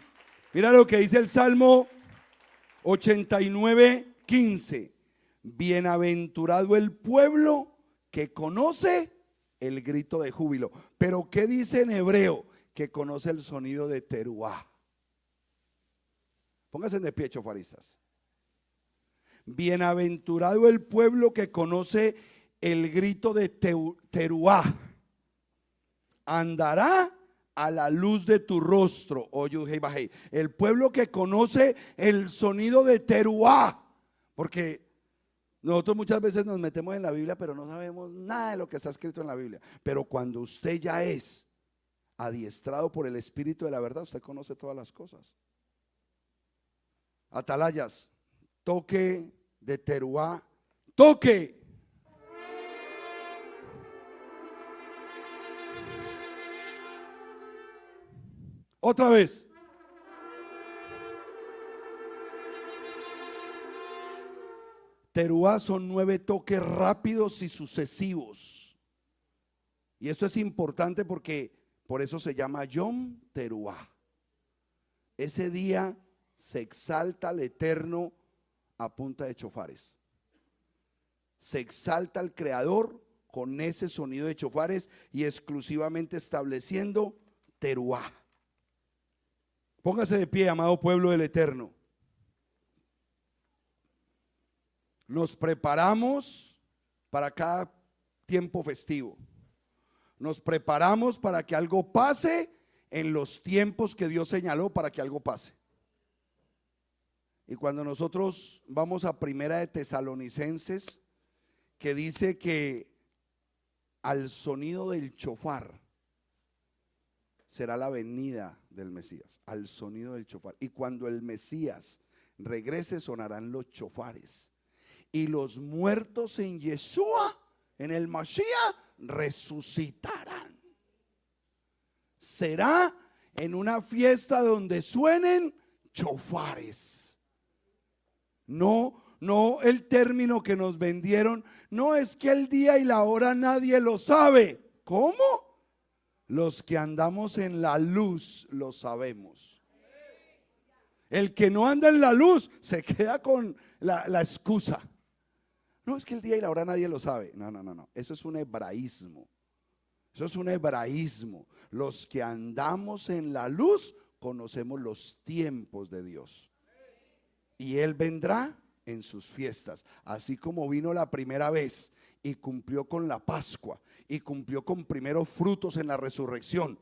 Mira lo que dice el Salmo 89:15. Bienaventurado el pueblo que conoce el grito de júbilo. Pero ¿qué dice en hebreo? Que conoce el sonido de teruá. Pónganse de pie, chofaristas. Bienaventurado el pueblo que conoce el grito de teruá. Andará a la luz de tu rostro, oh Yud-Hei Vah-Hei. El pueblo que conoce el sonido de teruá. Porque nosotros muchas veces nos metemos en la Biblia, pero no sabemos nada de lo que está escrito en la Biblia. Pero cuando usted ya es adiestrado por el Espíritu de la verdad, usted conoce todas las cosas. Atalayas, toque de teruá, toque. Otra vez. Teruá son 9 toques rápidos y sucesivos. Y esto es importante porque por eso se llama Yom Teruá. Ese día se exalta al Eterno a punta de chofares. Se exalta al Creador con ese sonido de chofares y exclusivamente estableciendo Teruá. Póngase de pie, amado pueblo del Eterno. Nos preparamos para cada tiempo festivo. Nos preparamos para que algo pase en los tiempos que Dios señaló para que algo pase. Y cuando nosotros vamos a Primera de Tesalonicenses, que dice que al sonido del chofar será la venida del Mesías, al sonido del chofar. Y cuando el Mesías regrese sonarán los chofares. Y los muertos en Yeshua, en el Mashiach, resucitarán. Será en una fiesta donde suenen chofares. No el término que nos vendieron. No es que el día y la hora nadie lo sabe. ¿Cómo? Los que andamos en la luz lo sabemos. El que no anda en la luz se queda con la excusa. No, es que el día y la hora nadie lo sabe. No. Eso es un hebraísmo. Eso es un hebraísmo. Los que andamos en la luz conocemos los tiempos de Dios. Y Él vendrá en sus fiestas. Así como vino la primera vez y cumplió con la Pascua y cumplió con primeros frutos en la resurrección.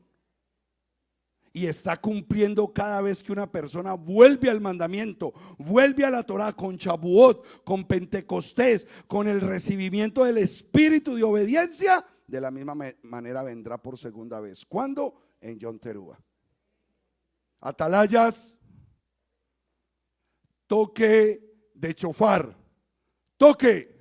Y está cumpliendo cada vez que una persona vuelve al mandamiento, vuelve a la Torah con Shavuot, con Pentecostés, con el recibimiento del espíritu de obediencia. De la misma manera vendrá por segunda vez. ¿Cuándo? En Yom Terúa. Atalayas, toque de chofar, toque.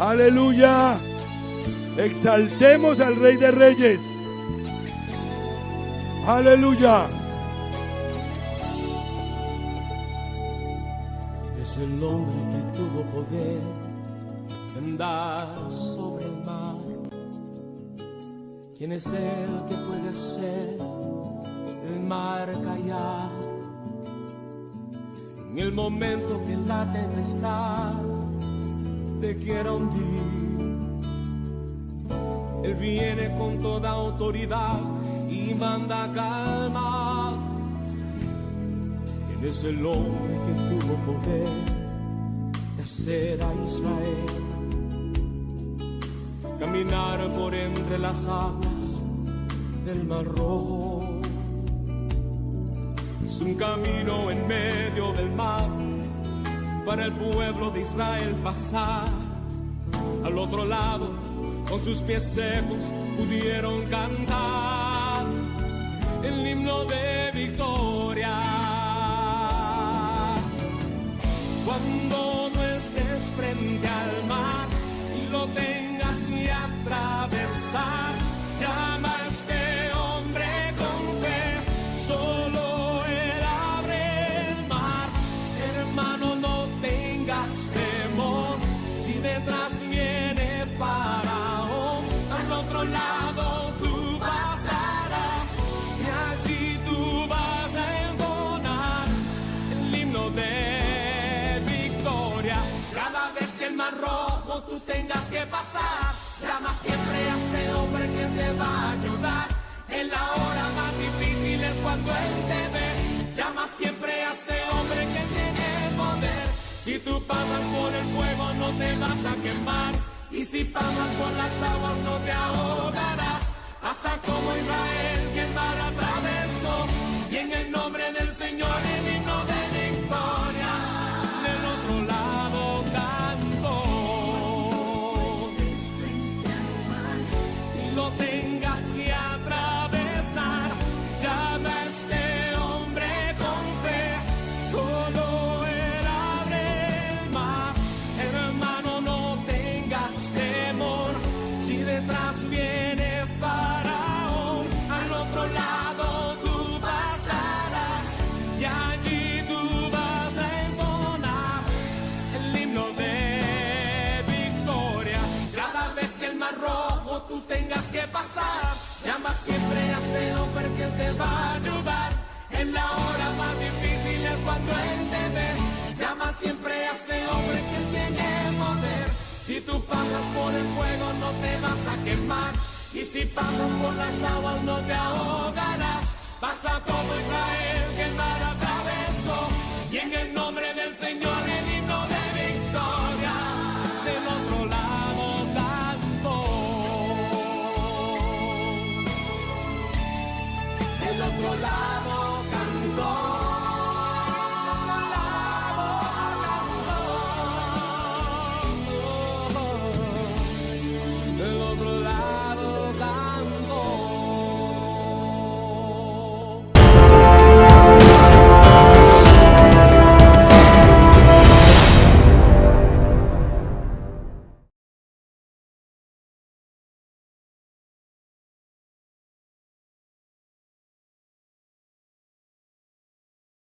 Aleluya. Exaltemos al Rey de Reyes. Aleluya. Es el hombre que tuvo poder de andar sobre el mar. ¿Quién es el que puede hacer el mar callar? En el momento que la tempestad te quiera hundir, Él viene con toda autoridad y manda calma. ¿Quién es el hombre que tuvo poder de ser a Israel, caminar por entre las aguas del Mar Rojo. Es un camino en medio del mar para el pueblo de Israel pasar. Al otro lado, con sus pies secos, pudieron cantar el himno de victoria. Cuando no estés frente al mar y lo tengas que atravesar, llama a este hombre con fe, solo él abre el mar. Hermano, no tengas temor, si detrás viene Faraón, al otro lado tú pasarás y allí tú vas a entonar el himno de victoria. Cada vez que el Mar Rojo tú tengas que pasar, llama siempre a ese hombre que te va a ayudar. En la hora más difícil es cuando él te ve. Llama siempre a ese hombre que tiene poder. Si tú pasas por el fuego no te vas a quemar, y si pasas por las aguas no te ahogarás. Pasa como Israel que el mar atravesó, y en el nombre del Señor el himno de victoria del otro lado cantó. Y lo tengas que atravesar, llama a este hombre con fe, solo él abre el mar. Hermano, no tengas temor, si detrás viene Faraón, al otro lado tú pasarás y allí tú vas a entonar el himno de victoria. Cada vez que el Mar Rojo tú tengas que pasar, llama siempre a ese hombre que te va a ayudar. En la hora más difícil es cuando él te ve. Llama siempre a ese hombre que tiene poder. Si tú pasas por el fuego no te vas a quemar, y si pasas por las aguas no te ahogarás. Pasa como Israel que el mar atravesó, y en el nombre del Señor